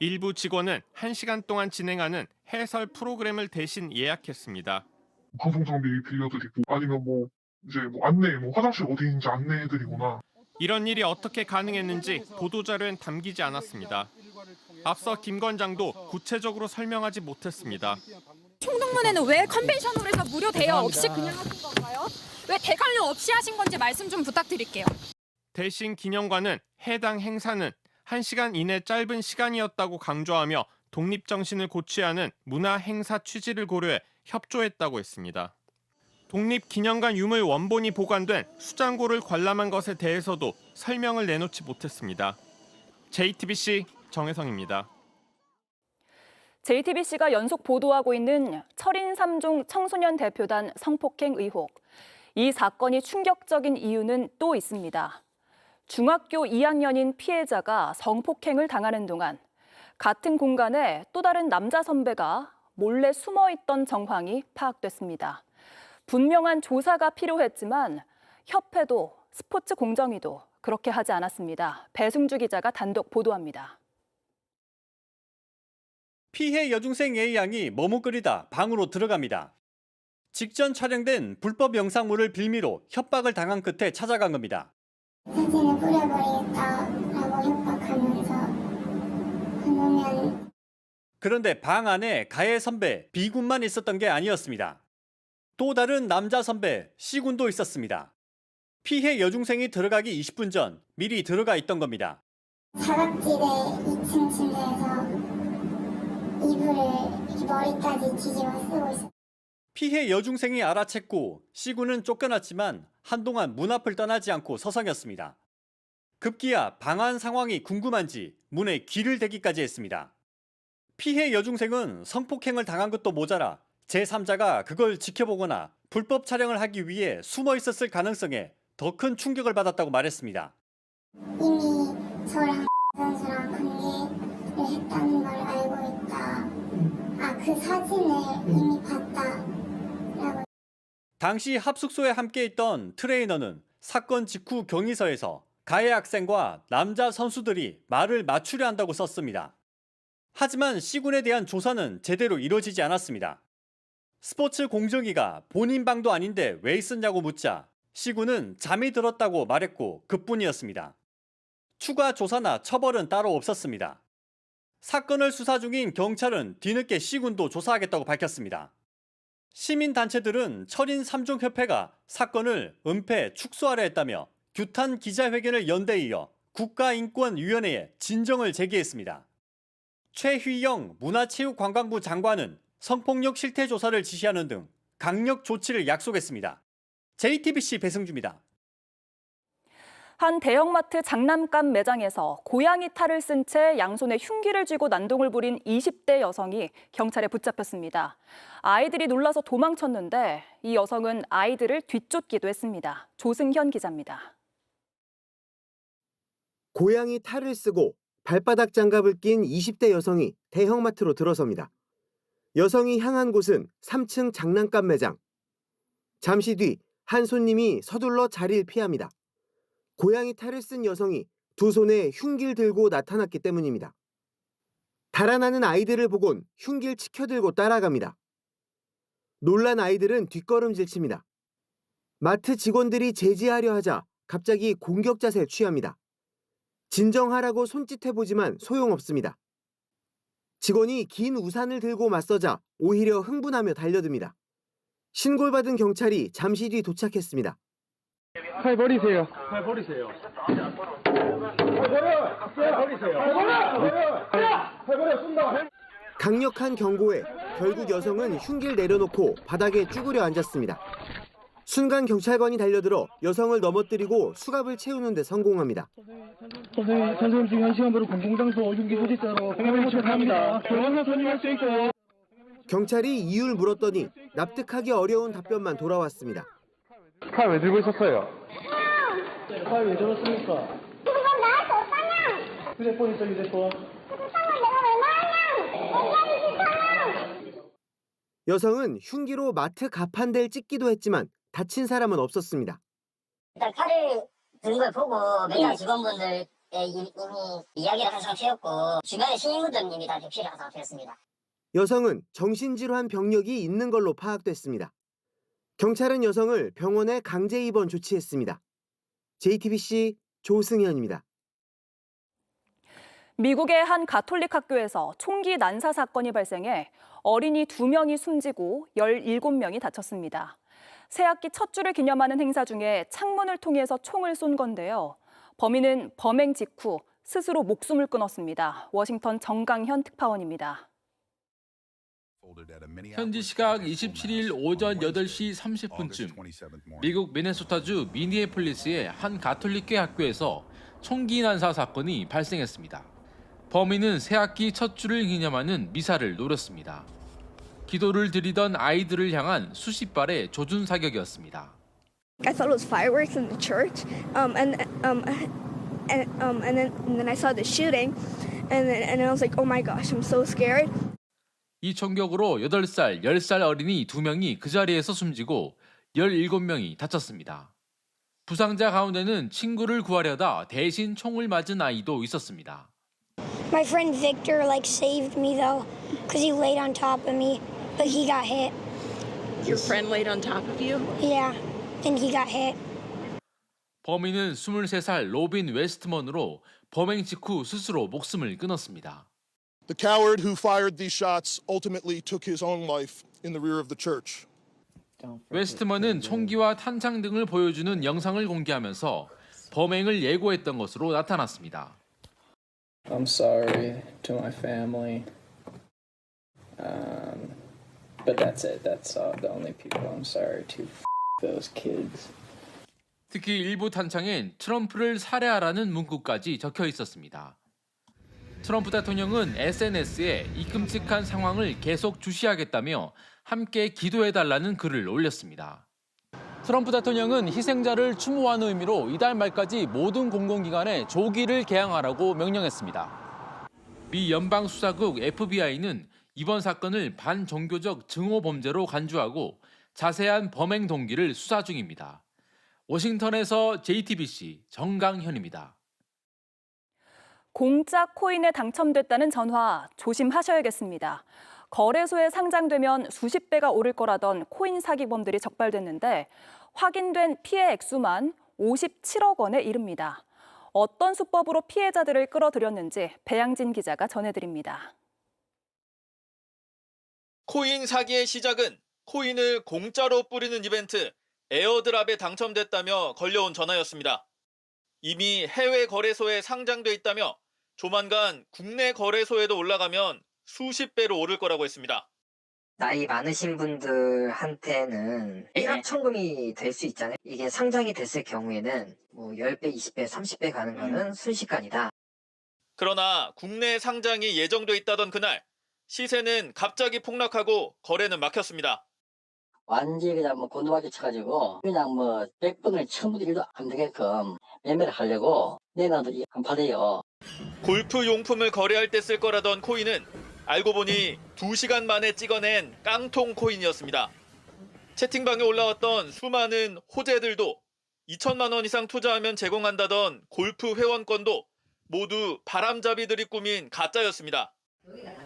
일부 직원은 1시간 동안 진행하는 해설 프로그램을 대신 예약했습니다. 방송 장비 빌려드리고 아니면 안내, 화장실 어디 있는지 안내해드리거나. 이런 일이 어떻게 가능했는지 보도자료엔 담기지 않았습니다. 앞서 김 관장도 구체적으로 설명하지 못했습니다. 총동문회는 왜 컨벤션으로 해서 무료 대여 없이 그냥 하신 건가요? 왜 대관료 없이 하신 건지 말씀 좀 부탁드릴게요. 대신 기념관은 해당 행사는 1시간 이내 짧은 시간이었다고 강조하며 독립정신을 고취하는 문화 행사 취지를 고려해 협조했다고 했습니다. 독립기념관 유물 원본이 보관된 수장고를 관람한 것에 대해서도 설명을 내놓지 못했습니다. JTBC 정혜성입니다. JTBC가 연속 보도하고 있는 철인 3종 청소년 대표단 성폭행 의혹. 이 사건이 충격적인 이유는 또 있습니다. 중학교 2학년인 피해자가 성폭행을 당하는 동안 같은 공간에 또 다른 남자 선배가 몰래 숨어있던 정황이 파악됐습니다. 분명한 조사가 필요했지만 협회도 스포츠 공정위도 그렇게 하지 않았습니다. 배승주 기자가 단독 보도합니다. 피해 여중생 A 양이 머뭇거리다 방으로 들어갑니다. 직전 촬영된 불법 영상물을 빌미로 협박을 당한 끝에 찾아간 겁니다. 사진을 뿌려버리겠다라고 협박하면서 그러면 그런데 방 안에 가해 선배 B군만 있었던 게 아니었습니다. 또 다른 남자 선배 C군도 있었습니다. 피해 여중생이 들어가기 20분 전 미리 들어가 있던 겁니다. 사각지대 2층 침대에서 이불을 머리까지 뒤집어 쓰고 있었어요. 피해 여중생이 알아챘고 C군은 쫓겨났지만 한동안 문 앞을 떠나지 않고 서성였습니다. 급기야 방안 상황이 궁금한지 문에 귀를 대기까지 했습니다. 피해 여중생은 성폭행을 당한 것도 모자라 제3자가 그걸 지켜보거나 불법 촬영을 하기 위해 숨어 있었을 가능성에 더 큰 충격을 받았다고 말했습니다. 이미 저랑 선수랑 관계를 했다는 걸 알고 있다. 그 사진을 이미 봤다라고. 당시 합숙소에 함께 있던 트레이너는 사건 직후 경위서에서 가해 학생과 남자 선수들이 말을 맞추려 한다고 썼습니다. 하지만 C군에 대한 조사는 제대로 이루어지지 않았습니다. 스포츠 공정위가 본인 방도 아닌데 왜 있었냐고 묻자 C군은 잠이 들었다고 말했고 그뿐이었습니다. 추가 조사나 처벌은 따로 없었습니다. 사건을 수사 중인 경찰은 뒤늦게 C군도 조사하겠다고 밝혔습니다. 시민단체들은 철인 3종 협회가 사건을 은폐, 축소하려 했다며 규탄 기자회견을 연대 이어 국가인권위원회에 진정을 제기했습니다. 최휘영 문화체육관광부 장관은 성폭력 실태 조사를 지시하는 등 강력 조치를 약속했습니다. JTBC 배승주입니다. 한 대형마트 장난감 매장에서 고양이 탈을 쓴 채 양손에 흉기를 쥐고 난동을 부린 20대 여성이 경찰에 붙잡혔습니다. 아이들이 놀라서 도망쳤는데 이 여성은 아이들을 뒤쫓기도 했습니다. 조승현 기자입니다. 고양이 탈을 쓰고 발바닥 장갑을 낀 20대 여성이 대형마트로 들어섭니다. 여성이 향한 곳은 3층 장난감 매장. 잠시 뒤 한 손님이 서둘러 자리를 피합니다. 고양이 탈을 쓴 여성이 두 손에 흉기를 들고 나타났기 때문입니다. 달아나는 아이들을 보곤 흉기를 치켜들고 따라갑니다. 놀란 아이들은 뒷걸음질 칩니다. 마트 직원들이 제지하려 하자 갑자기 공격 자세를 취합니다. 진정하라고 손짓해보지만 소용없습니다. 직원이 긴 우산을 들고 맞서자 오히려 흥분하며 달려듭니다. 신고를 받은 경찰이 잠시 뒤 도착했습니다. 팔 버리세요. 팔 버리세요. 팔 버려 쏜다. 강력한 경고에 결국 여성은 흉기를 내려놓고 바닥에 쭈그려 앉았습니다. 순간 경찰관이 달려들어 여성을 넘어뜨리고 수갑을 채우는 데 성공합니다. 선생님 지금 1시간 으로 공공장소 흉기 소지자로 공연을 축하합니다. 병원에 선임할 수 있고. 경찰이 이유를 물었더니 납득하기 어려운 답변만 돌아왔습니다. 칼 왜 들고 있었어요? 칼 왜 들었습니까? 그건 나한테 없다냐? 휴대폰 있어 휴대폰. 여성은 흉기로 마트 가판대를 찢기도 했지만 다친 사람은 없었습니다. 일단 칼을 든 걸 보고 매장 직원분들 이미 이야기를 한 상태였고 주변에 시민분들님이 다 대피를 한 상태였습니다. 여성은 정신질환 병력이 있는 걸로 파악됐습니다. 경찰은 여성을 병원에 강제 입원 조치했습니다. JTBC 조승현입니다. 미국의 한 가톨릭 학교에서 총기 난사 사건이 발생해 어린이 2명이 숨지고 17명이 다쳤습니다. 새학기 첫 주를 기념하는 행사 중에 창문을 통해서 총을 쏜 건데요. 범인은 범행 직후 스스로 목숨을 끊었습니다. 워싱턴 정강현 특파원입니다. 현지 시각 27일 오전 8시 30분쯤 미국 미네소타주 미니애폴리스의 한 가톨릭계 학교에서 총기 난사 사건이 발생했습니다. 범인은 새학기 첫 주를 기념하는 미사를 노렸습니다. 기도를 드리던 아이들을 향한 수십 발의 조준 사격이었습니다. I thought it was fireworks in the church, and then I saw the shooting, and I was like, oh my gosh, I'm so scared. 이 총격으로 8살, 10살 어린이 2명이 그 자리에서 숨지고 17명이 다쳤습니다. 부상자 가운데는 친구를 구하려다 대신 총을 맞은 아이도 있었습니다. My friend Victor saved me though, because he laid on top of me, but he got hit. Your friend laid on top of you? Yeah, and he got hit. 범인은 23살 로빈 웨스트먼으로 범행 직후 스스로 목숨을 끊었습니다. The coward who fired these shots ultimately took his own life in the rear of the church. 웨스트먼은 총기와 탄창 등을 보여주는 영상을 공개하면서 범행을 예고했던 것으로 나타났습니다. I'm sorry to my family, but that's it. That's the only people I'm sorry to. Those kids. 특히 일부 탄창엔 트럼프를 살해하라는 문구까지 적혀 있었습니다. 트럼프 대통령은 SNS에 이 끔찍한 상황을 계속 주시하겠다며 함께 기도해달라는 글을 올렸습니다. 트럼프 대통령은 희생자를 추모하는 의미로 이달 말까지 모든 공공기관에 조기를 개항하라고 명령했습니다. 미 연방수사국 FBI는 이번 사건을 반종교적 증오 범죄로 간주하고 자세한 범행 동기를 수사 중입니다. 워싱턴에서 JTBC 정강현입니다. 공짜 코인에 당첨됐다는 전화 조심하셔야겠습니다. 거래소에 상장되면 수십 배가 오를 거라던 코인 사기범들이 적발됐는데 확인된 피해 액수만 57억 원에 이릅니다. 어떤 수법으로 피해자들을 끌어들였는지 배양진 기자가 전해드립니다. 코인 사기의 시작은 코인을 공짜로 뿌리는 이벤트 에어드랍에 당첨됐다며 걸려온 전화였습니다. 이미 해외 거래소에 상장돼 있다며 조만간 국내 거래소에도 올라가면 수십 배로 오를 거라고 했습니다. 나이 많으신 분들한테는 일확천금이 될 수 있잖아요. 이게 상장이 됐을 경우에는 10배, 20배, 30배 가는 거는 순식간이다. 그러나 국내 상장이 예정돼 있다던 그날 시세는 갑자기 폭락하고 거래는 막혔습니다. 완전히 그냥 곤두박질 쳐가지고 그냥 100분을 1000분의 1도 안 되게끔 매매를 하려고 내놔도 안 팔려요. 골프 용품을 거래할 때 쓸 거라던 코인은 알고 보니 2시간 만에 찍어낸 깡통 코인이었습니다. 채팅방에 올라왔던 수많은 호재들도 2천만 원 이상 투자하면 제공한다던 골프 회원권도 모두 바람잡이들이 꾸민 가짜였습니다.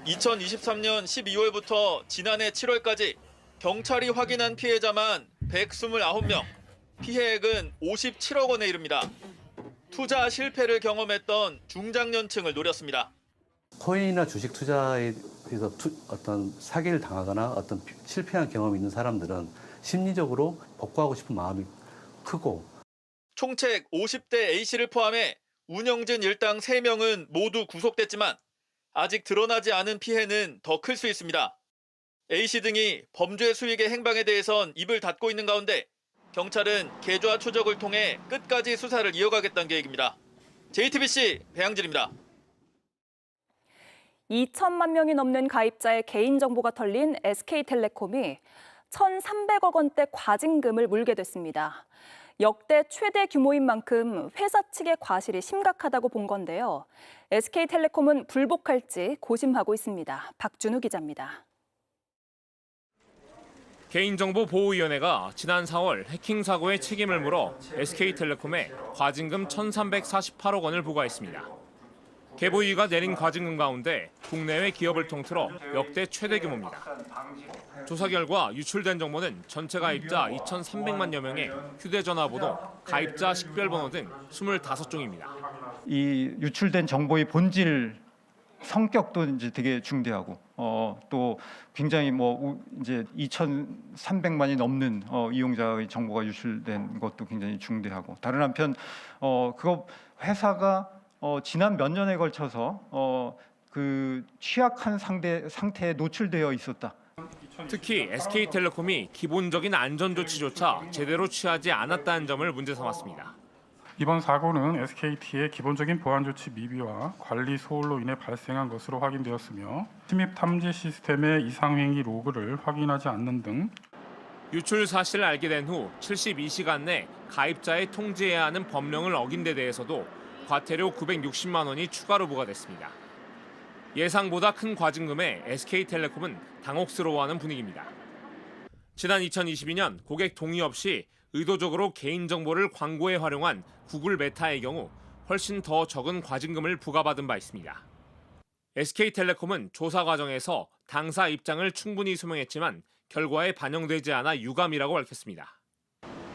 2023년 12월부터 지난해 7월까지 경찰이 확인한 피해자만 129명, 피해액은 57억 원에 이릅니다. 투자 실패를 경험했던 중장년층을 노렸습니다. 코인이나 주식 투자에 대해서 어떤 사기를 당하거나 어떤 실패한 경험이 있는 사람들은 심리적으로 복구하고 싶은 마음이 크고, 총책 50대 A씨를 포함해 운영진 일당 3명은 모두 구속됐지만 아직 드러나지 않은 피해는 더 클 수 있습니다. A씨 등이 범죄 수익의 행방에 대해선 입을 닫고 있는 가운데 경찰은 계좌 추적을 통해 끝까지 수사를 이어가겠다는 계획입니다. JTBC 배양진입니다. 2천만 명이 넘는 가입자의 개인정보가 털린 SK텔레콤이 1,300억 원대 과징금을 물게 됐습니다. 역대 최대 규모인 만큼 회사 측의 과실이 심각하다고 본 건데요. SK텔레콤은 불복할지 고심하고 있습니다. 박준우 기자입니다. 개인정보보호위원회가 지난 4월 해킹 사고의 책임을 물어 SK텔레콤에 과징금 1,348억 원을 부과했습니다. 개보위가 내린 과징금 가운데 국내외 기업을 통틀어 역대 최대 규모입니다. 조사 결과 유출된 정보는 전체 가입자 2,300만여 명의 휴대전화번호, 가입자 식별번호 등 25종입니다. 이 유출된 정보의 본질 성격도 이제 되게 중대하고 또 굉장히 이제 2,300만이 넘는 이용자의 정보가 유출된 것도 굉장히 중대하고, 다른 한편 그거 회사가 지난 몇 년에 걸쳐서 그 취약한 상태에 노출되어 있었다. 특히 SK텔레콤이 기본적인 안전조치조차 제대로 취하지 않았다는 점을 문제 삼았습니다. 이번 사고는 SKT의 기본적인 보안 조치 미비와 관리 소홀로 인해 발생한 것으로 확인되었으며 침입 탐지 시스템의 이상 행위 로그를 확인하지 않는 등 유출 사실을 알게 된 후 72시간 내 가입자에 통지해야 하는 법령을 어긴 데 대해서도 과태료 960만 원이 추가로 부과됐습니다. 예상보다 큰 과징금에 SK텔레콤은 당혹스러워하는 분위기입니다. 지난 2022년 고객 동의 없이 의도적으로 개인정보를 광고에 활용한 구글 메타의 경우 훨씬 더 적은 과징금을 부과받은 바 있습니다. SK텔레콤은 조사 과정에서 당사 입장을 충분히 소명했지만 결과에 반영되지 않아 유감이라고 밝혔습니다.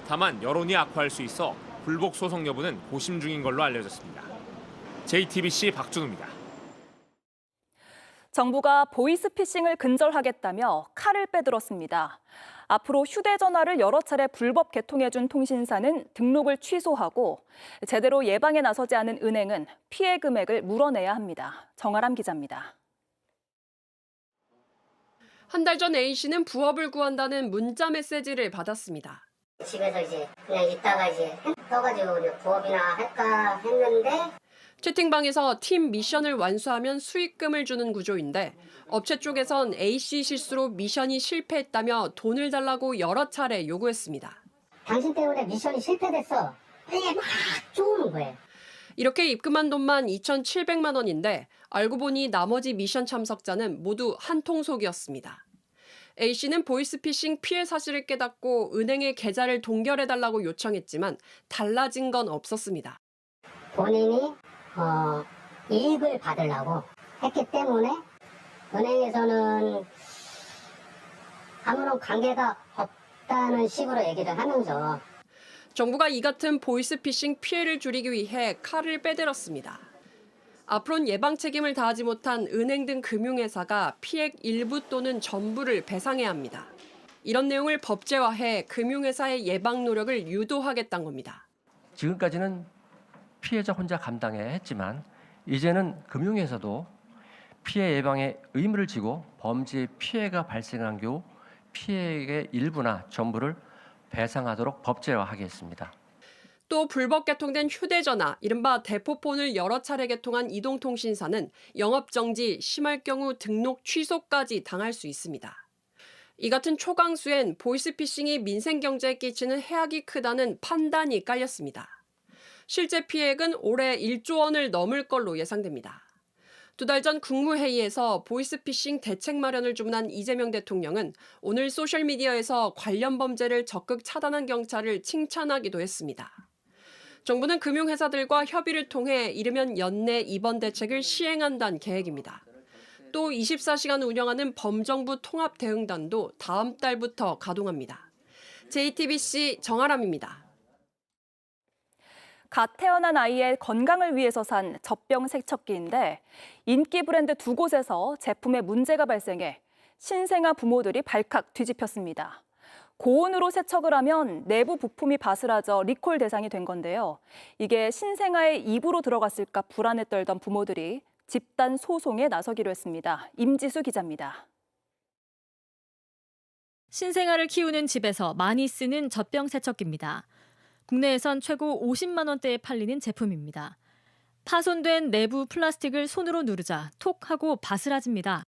다만 여론이 악화할 수 있어 불복 소송 여부는 고심 중인 걸로 알려졌습니다. JTBC 박준우입니다. 정부가 보이스피싱을 근절하겠다며 칼을 빼들었습니다. 앞으로 휴대전화를 여러 차례 불법 개통해준 통신사는 등록을 취소하고 제대로 예방에 나서지 않은 은행은 피해 금액을 물어내야 합니다. 정아람 기자입니다. 한 달 전 A씨는 부업을 구한다는 문자 메시지를 받았습니다. 집에서 이제 그냥 있다가 이제 떠가지고 부업이나 할까 했는데 채팅방에서 팀 미션을 완수하면 수익금을 주는 구조인데 업체 쪽에선 A씨 실수로 미션이 실패했다며 돈을 달라고 여러 차례 요구했습니다. 당신 때문에 미션이 실패됐어. 이게 막 쪼는 거예요. 이렇게 입금한 돈만 2,700만 원인데 알고 보니 나머지 미션 참석자는 모두 한통속이었습니다. A씨는 보이스피싱 피해 사실을 깨닫고 은행에 계좌를 동결해달라고 요청했지만 달라진 건 없었습니다. 본인이 이익을 받으려고 했기 때문에 은행에서는 아무런 관계가 없다는 식으로 얘기를 하면서 정부가 이 같은 보이스피싱 피해를 줄이기 위해 칼을 빼들었습니다. 앞으로는 예방 책임을 다하지 못한 은행 등 금융회사가 피해액 일부 또는 전부를 배상해야 합니다. 이런 내용을 법제화해 금융회사의 예방 노력을 유도하겠다는 겁니다. 지금까지는 피해자 혼자 감당해야 했지만 이제는 금융회사도 피해 예방에 의무를 지고 범죄 피해가 발생한 경우 피해액의 일부나 전부를 배상하도록 법제화하겠습니다. 또 불법 개통된 휴대전화, 이른바 대포폰을 여러 차례 개통한 이동통신사는 영업정지, 심할 경우 등록 취소까지 당할 수 있습니다. 이 같은 초강수엔 보이스피싱이 민생경제에 끼치는 해악이 크다는 판단이 깔렸습니다. 실제 피해액은 올해 1조 원을 넘을 걸로 예상됩니다. 2달 전 국무회의에서 보이스피싱 대책 마련을 주문한 이재명 대통령은 오늘 소셜미디어에서 관련 범죄를 적극 차단한 경찰을 칭찬하기도 했습니다. 정부는 금융회사들과 협의를 통해 이르면 연내 입원 대책을 시행한다는 계획입니다. 또 24시간 운영하는 범정부 통합대응단도 다음 달부터 가동합니다. JTBC 정아람입니다. 갓 태어난 아이의 건강을 위해서 산 젖병 세척기인데 인기 브랜드 2곳에서 제품에 문제가 발생해 신생아 부모들이 발칵 뒤집혔습니다. 고온으로 세척을 하면 내부 부품이 바스라져 리콜 대상이 된 건데요. 이게 신생아의 입으로 들어갔을까 불안에 떨던 부모들이 집단 소송에 나서기로 했습니다. 임지수 기자입니다. 신생아를 키우는 집에서 많이 쓰는 젖병 세척기입니다. 국내에선 최고 50만 원대에 팔리는 제품입니다. 파손된 내부 플라스틱을 손으로 누르자 톡 하고 바스라집니다.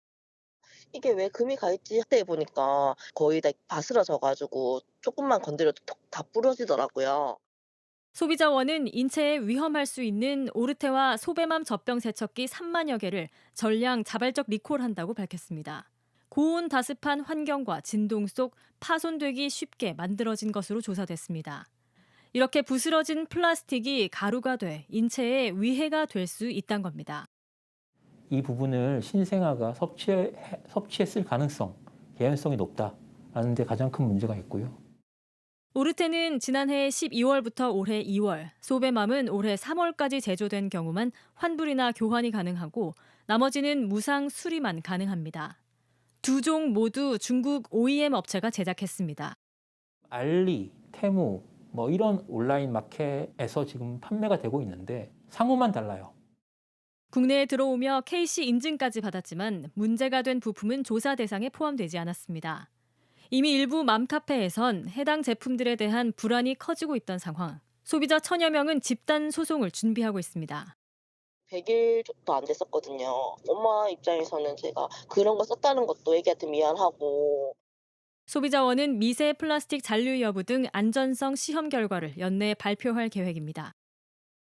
이게 왜 금이 가 있지 하다 보니까 거의 다 바스라져가지고 조금만 건드려도 톡 다 부러지더라고요. 소비자원은 인체에 위험할 수 있는 오르테와 소배맘 젖병 세척기 3만여 개를 전량 자발적 리콜한다고 밝혔습니다. 고온 다습한 환경과 진동 속 파손되기 쉽게 만들어진 것으로 조사됐습니다. 이렇게 부스러진 플라스틱이 가루가 돼 인체에 위해가 될 수 있다는 겁니다. 이 부분을 신생아가 섭취했을 가능성, 개연성이 높다라는 데 가장 큰 문제가 있고요. 오르테는 지난해 12월부터 올해 2월, 소배맘은 올해 3월까지 제조된 경우만 환불이나 교환이 가능하고 나머지는 무상 수리만 가능합니다. 두 종 모두 중국 OEM 업체가 제작했습니다. 알리, 테무 이런 온라인 마켓에서 지금 판매가 되고 있는데 상호만 달라요. 국내에 들어오며 KC 인증까지 받았지만 문제가 된 부품은 조사 대상에 포함되지 않았습니다. 이미 일부 맘카페에선 해당 제품들에 대한 불안이 커지고 있던 상황. 소비자 1000여 명은 집단 소송을 준비하고 있습니다. 100일도 안 됐었거든요. 엄마 입장에서는 제가 그런 거 썼다는 것도 애기한테 미안하고. 소비자원은 미세 플라스틱 잔류 여부 등 안전성 시험 결과를 연내에 발표할 계획입니다.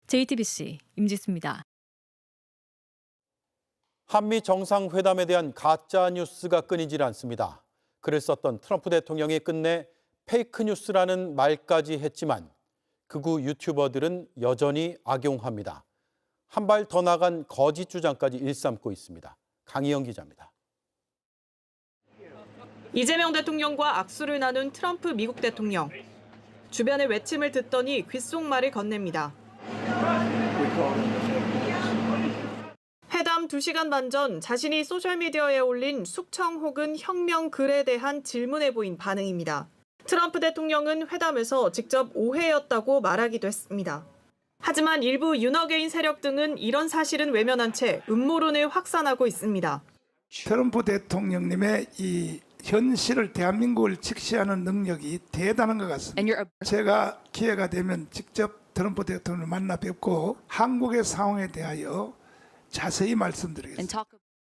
JTBC 임지수입니다. 한미 정상회담에 대한 가짜 뉴스가 끊이질 않습니다. 글을 썼던 트럼프 대통령이 끝내 페이크 뉴스라는 말까지 했지만 극우 유튜버들은 여전히 악용합니다. 한 발 더 나간 거짓 주장까지 일삼고 있습니다. 강희영 기자입니다. 이재명 대통령과 악수를 나눈 트럼프 미국 대통령. 주변의 외침을 듣더니 귓속말을 건넵니다. 회담 2시간 반 전 자신이 소셜미디어에 올린 숙청 혹은 혁명 글에 대한 질문에 보인 반응입니다. 트럼프 대통령은 회담에서 직접 오해였다고 말하기도 했습니다. 하지만 일부 윤어게인 세력 등은 이런 사실은 외면한 채 음모론을 확산하고 있습니다. 트럼프 대통령님의 이 현실을 대한민국을 직시하는 능력이 대단한 것 같습니다. 제가 기회가 되면 직접 트럼프 대통령을 만나 뵙고 한국의 상황에 대하여 자세히 말씀드리겠습니다.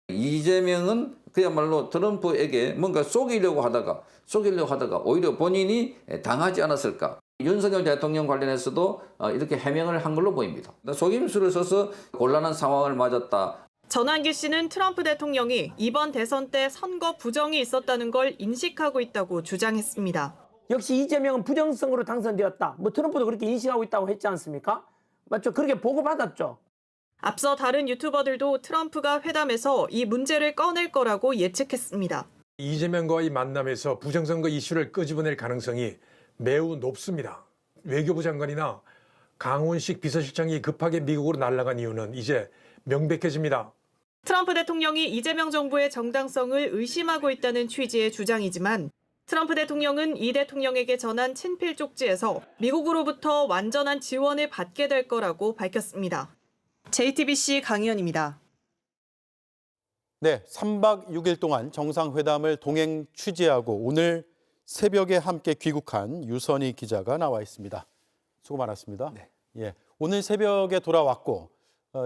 이재명은 그야말로 트럼프에게 뭔가 속이려고 하다가 오히려 본인이 당하지 않았을까. 윤석열 대통령 관련해서도 이렇게 해명을 한 걸로 보입니다. 속임수를 써서 곤란한 상황을 맞았다. 전환기 씨는 트럼프 대통령이 이번 대선 때 선거 부정이 있었다는 걸 인식하고 있다고 주장했습니다. 역시 이재명은 부정성으로 당선되었다. 트럼프도 그렇게 인식하고 있다고 했지 않습니까? 맞죠? 그렇게 보고받았죠. 앞서 다른 유튜버들도 트럼프가 회담에서 이 문제를 꺼낼 거라고 예측했습니다. 이재명과의 만남에서 부정선거 이슈를 끄집어낼 가능성이 매우 높습니다. 외교부 장관이나 강훈식 비서실장이 급하게 미국으로 날아간 이유는 이제 명백해집니다. 트럼프 대통령이 이재명 정부의 정당성을 의심하고 있다는 취지의 주장이지만 트럼프 대통령은 이 대통령에게 전한 친필 쪽지에서 미국으로부터 완전한 지원을 받게 될 거라고 밝혔습니다. JTBC 강희연입니다. 네, 3박 6일 동안 정상회담을 동행 취재하고 오늘 새벽에 함께 귀국한 유선희 기자가 나와 있습니다. 수고 많았습니다. 네. 예, 오늘 새벽에 돌아왔고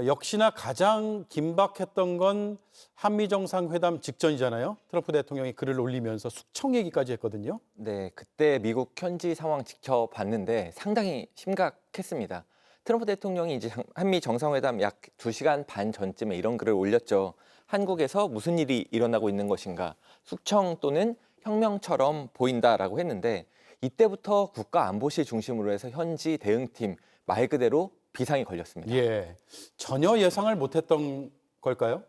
역시나 가장 긴박했던 건 한미 정상회담 직전이잖아요. 트럼프 대통령이 글을 올리면서 숙청 얘기까지 했거든요. 네, 그때 미국 현지 상황 지켜봤는데 상당히 심각했습니다. 트럼프 대통령이 이제 한미 정상회담 약 2시간 반 전쯤에 이런 글을 올렸죠. 한국에서 무슨 일이 일어나고 있는 것인가? 숙청 또는 혁명처럼 보인다라고 했는데 이때부터 국가안보실 중심으로 해서 현지 대응팀 말 그대로 비상이 걸렸습니다. 예, 전혀 예상을 못했던 걸까요?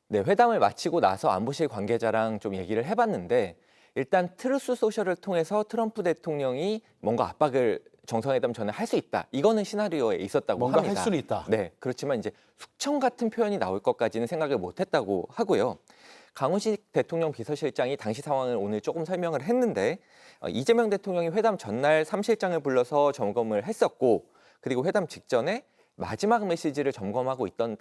네, 회담을 마치고 나서 안보실 관계자랑 좀 얘기를 해봤는데 일단 트루스 소셜을 통해서 트럼프 대통령이 뭔가 압박을 정상회담 전에 할 수 있다. 이거는 시나리오에 있었다고 뭔가 합니다. 할 수는 있다. 네, 그렇지만 이제 숙청 같은 표현이 나올 것까지는 생각을 못했다고 하고요. 강훈식 대통령 비서실장이 당시 상황을 오늘 조금 설명을 했는데 이재명 대통령이 회담 전날 3실장을 불러서 점검을 했었고 그리고 회담 직전에 마지막 메시지를 점검하고 있던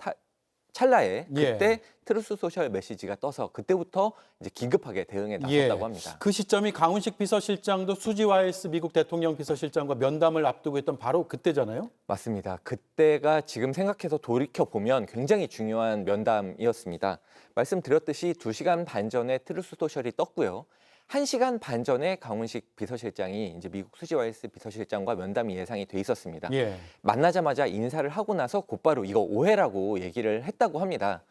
찰나에 그때 트루스 소셜 메시지가 떠서 그때부터 이제 긴급하게 대응에 나섰다고 합니다. 그 시점이 강훈식 비서실장도 수지 와일스 미국 대통령 비서실장과 면담을 앞두고 있던 바로 그때잖아요? 맞습니다. 그때가 지금 생각해서 돌이켜보면 굉장히 중요한 면담이었습니다. 말씀드렸듯이 2시간 반 전에 트루스 소셜이 떴고요. 1시간 반 전에 강훈식 비서실장이 이제 미국 수지 와일스 비서실장과 면담이 예상이 돼 있었습니다. 만나자마자 인사를 하고 나서 곧바로 이거 오해라고 얘기를 했다고 합니다.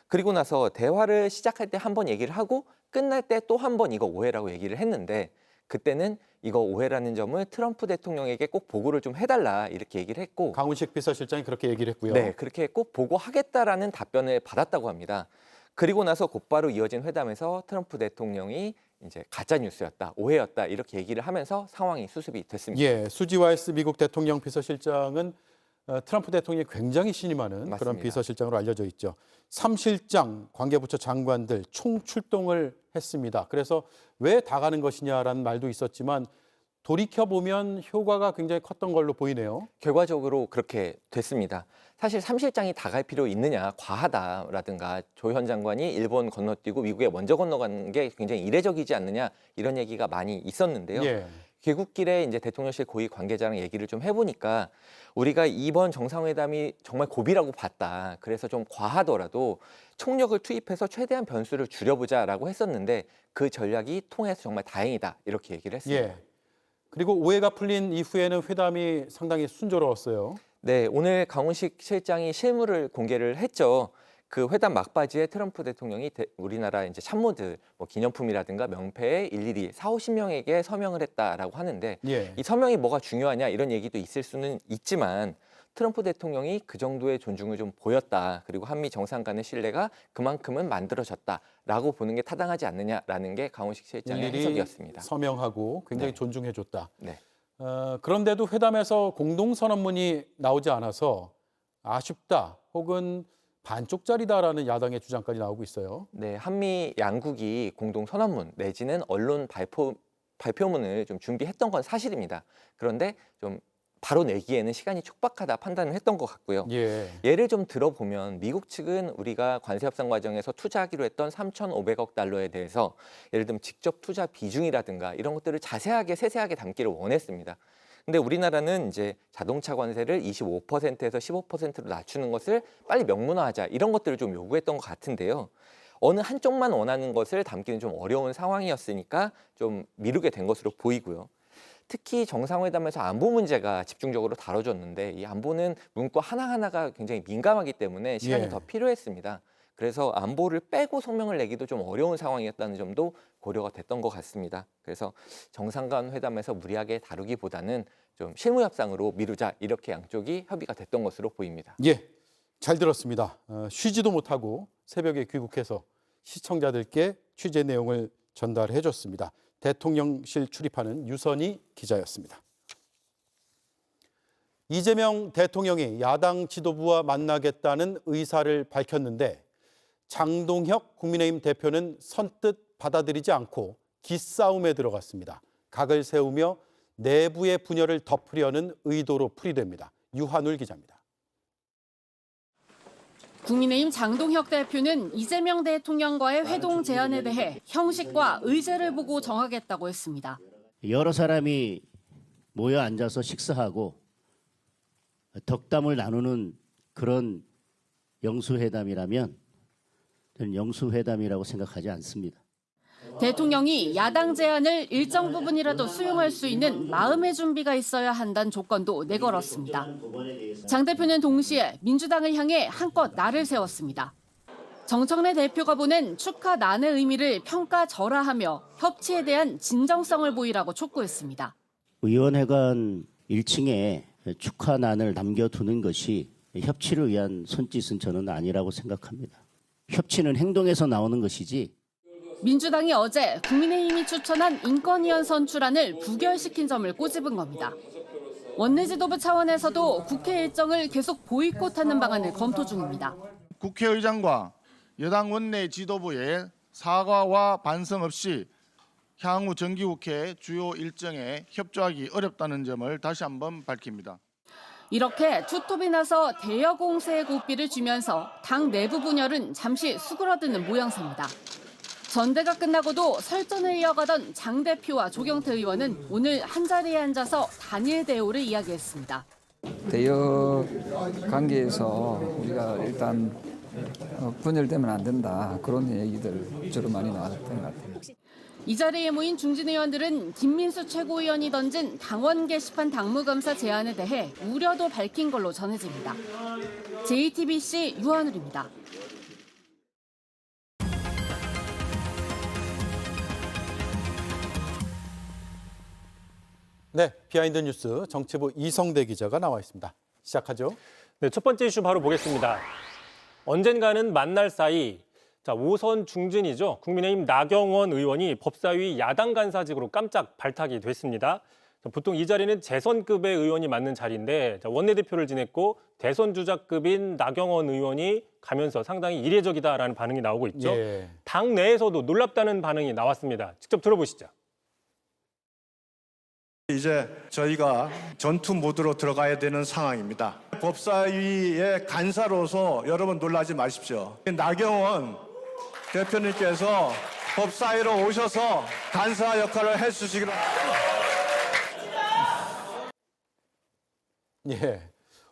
그리고 나서 대화를 시작할 때 한 번 얘기를 하고 끝날 때 또 한 번 이거 오해라고 얘기를 했는데 그때는 이거 오해라는 점을 트럼프 대통령에게 꼭 보고를 좀 해달라 이렇게 얘기를 했고 강훈식 비서실장이 그렇게 얘기를 했고요. 네, 그렇게 꼭 보고하겠다라는 답변을 받았다고 합니다. 그리고 나서 곧바로 이어진 회담에서 트럼프 대통령이 이제 가짜 뉴스였다, 오해였다 이렇게 얘기를 하면서 상황이 수습이 됐습니다. 예, 수지 와일스 미국 대통령 비서실장은 트럼프 대통령이 굉장히 신임하는 그런 비서실장으로 알려져 있죠. 3실장, 관계부처 장관들 총출동을 했습니다. 그래서 왜 다 가는 것이냐라는 말도 있었지만 돌이켜보면 효과가 굉장히 컸던 걸로 보이네요. 결과적으로 그렇게 됐습니다. 사실 3실장이 다 갈 필요 있느냐, 과하다라든가 조현 장관이 일본 건너뛰고 미국에 먼저 건너가는 게 굉장히 이례적이지 않느냐 이런 얘기가 많이 있었는데요. 귀국길에 이제 대통령실 고위 관계자랑 얘기를 좀 해보니까 우리가 이번 정상회담이 정말 고비라고 봤다. 그래서 좀 과하더라도 총력을 투입해서 최대한 변수를 줄여보자라고 했었는데 그 전략이 통해서 정말 다행이다. 이렇게 얘기를 했습니다. 그리고 오해가 풀린 이후에는 회담이 상당히 순조로웠어요. 네, 오늘 강훈식 실장이 실물을 공개를 했죠. 그 회담 막바지에 트럼프 대통령이 우리나라 이제 참모들 뭐 기념품이라든가 명패에 일일이 40~50명에게 서명을 했다라고 하는데 이 서명이 뭐가 중요하냐 이런 얘기도 있을 수는 있지만 트럼프 대통령이 그 정도의 존중을 좀 보였다. 그리고 한미 정상 간의 신뢰가 그만큼은 만들어졌다라고 보는 게 타당하지 않느냐라는 게 강훈식 실장의 해석이었습니다. 서명하고 굉장히 네. 존중해줬다. 네. 그런데도 회담에서 공동선언문이 나오지 않아서 아쉽다 혹은 반쪽짜리다라는 야당의 주장까지 나오고 있어요. 네, 한미 양국이 공동 선언문 내지는 언론 발표문을 좀 준비했던 건 사실입니다. 그런데 좀 바로 내기에는 시간이 촉박하다 판단을 했던 것 같고요. 예를 좀 들어보면 미국 측은 우리가 관세 협상 과정에서 투자하기로 했던 3,500억 달러에 대해서 예를 들면 직접 투자 비중이라든가 이런 것들을 자세하게 세세하게 담기를 원했습니다. 근데 우리나라는 이제 자동차 관세를 25%에서 15%로 낮추는 것을 빨리 명문화하자 이런 것들을 좀 요구했던 것 같은데요. 어느 한쪽만 원하는 것을 담기는 좀 어려운 상황이었으니까 좀 미루게 된 것으로 보이고요. 특히 정상회담에서 안보 문제가 집중적으로 다뤄졌는데 이 안보는 문구 하나하나가 굉장히 민감하기 때문에 시간이 더 필요했습니다. 그래서 안보를 빼고 성명을 내기도 좀 어려운 상황이었다는 점도 고려가 됐던 것 같습니다. 그래서 정상 간 회담에서 무리하게 다루기보다는 좀 실무 협상으로 미루자 이렇게 양쪽이 협의가 됐던 것으로 보입니다. 잘 들었습니다. 쉬지도 못하고 새벽에 귀국해서 시청자들께 취재 내용을 전달해 줬습니다. 대통령실 출입하는 유선희 기자였습니다. 이재명 대통령이 야당 지도부와 만나겠다는 의사를 밝혔는데 장동혁 국민의힘 대표는 선뜻 받아들이지 않고 기싸움에 들어갔습니다. 각을 세우며 내부의 분열을 덮으려는 의도로 풀이됩니다. 유한울 기자입니다. 국민의힘 장동혁 대표는 이재명 대통령과의 회동 제안에 대해 형식과 의제를 보고 정하겠다고 했습니다. 여러 사람이 모여 앉아서 식사하고 덕담을 나누는 그런 영수회담이라면 저는 영수회담이라고 생각하지 않습니다. 대통령이 야당 제안을 일정 부분이라도 수용할 수 있는 마음의 준비가 있어야 한다는 조건도 내걸었습니다. 장 대표는 동시에 민주당을 향해 한껏 날을 세웠습니다. 정청래 대표가 보낸 축하난의 의미를 평가절하하며 협치에 대한 진정성을 보이라고 촉구했습니다. 의원회관 1층에 축하난을 남겨두는 것이 협치를 위한 손짓은 저는 아니라고 생각합니다. 협치는 행동에서 나오는 것이지. 민주당이 어제 국민의힘이 추천한 인권위원 선출안을 부결시킨 점을 꼬집은 겁니다. 원내지도부 차원에서도 국회 일정을 계속 보이콧하는 방안을 검토 중입니다. 국회의장과 여당 원내 지도부의 사과와 반성 없이 향후 정기국회 주요 일정에 협조하기 어렵다는 점을 다시 한번 밝힙니다. 이렇게 투톱이 나서 대여 공세의 고삐를 쥐면서 당 내부 분열은 잠시 수그러드는 모양새입니다. 전대가 끝나고도 설전을 이어가던 장 대표와 조경태 의원은 오늘 한자리에 앉아서 단일 대우를 이야기했습니다. 대여 관계에서 우리가 일단 분열되면 안 된다. 그런 얘기들 주로 많이 나왔던 것 같아요. 이 자리에 모인 중진 의원들은 김민수 최고위원이 던진 당원 게시판 당무검사 제안에 대해 우려도 밝힌 걸로 전해집니다. JTBC 유한울입니다. 네, 비하인드 뉴스 정치부 이성대 기자가 나와 있습니다. 시작하죠. 네, 첫 번째 이슈 바로 보겠습니다. 언젠가는 만날 사이, 자, 5선 중진이죠. 국민의힘 나경원 의원이 법사위 야당 간사직으로 깜짝 발탁이 됐습니다. 보통 이 자리는 재선급의 의원이 맡는 자리인데 원내대표를 지냈고 대선 주자급인 나경원 의원이 가면서 상당히 이례적이다라는 반응이 나오고 있죠. 예. 당 내에서도 놀랍다는 반응이 나왔습니다. 직접 들어보시죠. 이제 저희가 전투 모드로 들어가야 되는 상황입니다. 법사위의 간사로서 여러분 놀라지 마십시오. 나경원 대표님께서 법사위로 오셔서 간사 역할을 해주시기를. 예,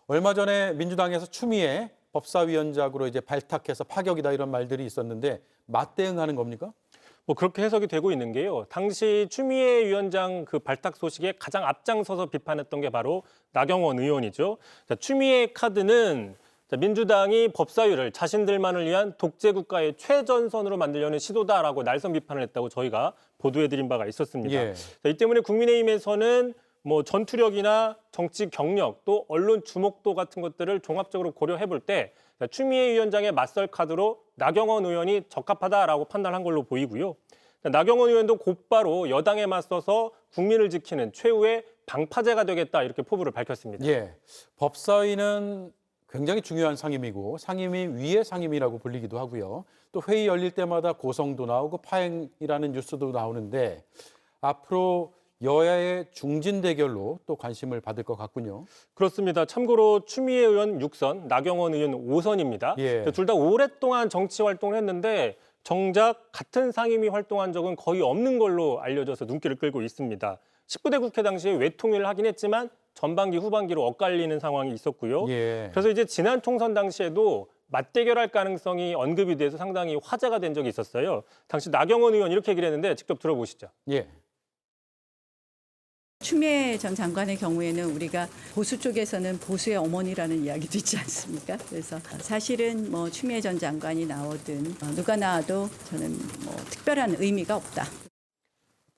얼마 전에 민주당에서 추미애 법사위원장으로 이제 발탁해서 파격이다 이런 말들이 있었는데 맞대응하는 겁니까? 뭐 그렇게 해석이 되고 있는 게요. 당시 추미애 위원장 그 발탁 소식에 가장 앞장서서 비판했던 게 바로 나경원 의원이죠. 자, 추미애 카드는 민주당이 법사위를 자신들만을 위한 독재 국가의 최전선으로 만들려는 시도다라고 날선 비판을 했다고 저희가 보도해드린 바가 있었습니다. 예. 자, 이 때문에 국민의힘에서는 뭐 전투력이나 정치 경력 또 언론 주목도 같은 것들을 종합적으로 고려해 볼 때 추미애 위원장의 맞설 카드로 나경원 의원이 적합하다라고 판단한 걸로 보이고요. 나경원 의원도 곧바로 여당에 맞서서 국민을 지키는 최후의 방파제가 되겠다 이렇게 포부를 밝혔습니다. 예, 법사위는 굉장히 중요한 상임이고 상임위 위의 상임이라고 불리기도 하고요. 또 회의 열릴 때마다 고성도 나오고 파행이라는 뉴스도 나오는데 앞으로 여야의 중진 대결로 또 관심을 받을 것 같군요. 그렇습니다. 참고로 추미애 의원 6선, 나경원 의원 5선입니다. 예. 둘 다 오랫동안 정치 활동을 했는데 정작 같은 상임위 활동한 적은 거의 없는 걸로 알려져서 눈길을 끌고 있습니다. 19대 국회 당시에 외통위를 하긴 했지만 전반기 후반기로 엇갈리는 상황이 있었고요. 예. 그래서 이제 지난 총선 당시에도 맞대결할 가능성이 언급이 돼서 상당히 화제가 된 적이 있었어요. 당시 나경원 의원 이렇게 얘기를 했는데 직접 들어보시죠. 예. 추미애 전 장관의 경우에는 우리가 보수 쪽에서는 보수의 어머니라는 이야기도 있지 않습니까? 그래서 사실은 뭐 추미애 전 장관이 나오든 누가 나와도 저는 뭐 특별한 의미가 없다.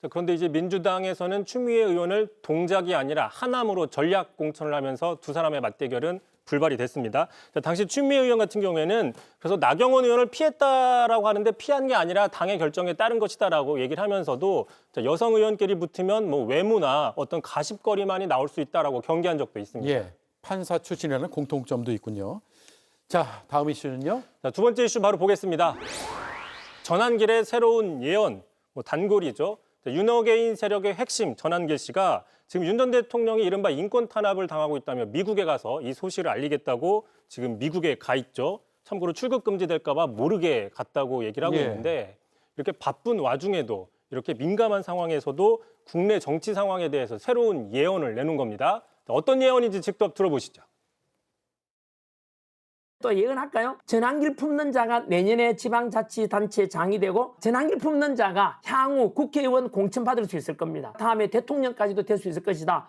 그런데 이제 민주당에서는 추미애 의원을 동작이 아니라 하남으로 전략 공천을 하면서 두 사람의 맞대결은 불발이 됐습니다. 당시 추미애 의원 같은 경우에는 그래서 나경원 의원을 피했다라고 하는데 피한 게 아니라 당의 결정에 따른 것이다라고 얘기를 하면서도 여성 의원끼리 붙으면 뭐 외모나 어떤 가십거리만이 나올 수 있다라고 경계한 적도 있습니다. 예, 판사 출신이라는 공통점도 있군요. 자, 다음 이슈는요? 자, 두 번째 이슈 바로 보겠습니다. 전한길의 새로운 예언, 뭐 단골이죠. 윤호개인 세력의 핵심 전한길 씨가 지금 윤 전 대통령이 이른바 인권 탄압을 당하고 있다며 미국에 가서 이 소식을 알리겠다고 지금 미국에 가 있죠. 참고로 출국 금지될까 봐 모르게 갔다고 얘기를 하고 있는데 이렇게 바쁜 와중에도 이렇게 민감한 상황에서도 국내 정치 상황에 대해서 새로운 예언을 내놓은 겁니다. 어떤 예언인지 직접 들어보시죠. 또 예언할까요? 전환기를 품는 자가 내년에 지방자치단체장이 되고 전환기를 품는 자가 향후 국회의원 공천받을 수 있을 겁니다. 다음에 대통령까지도 될 수 있을 것이다.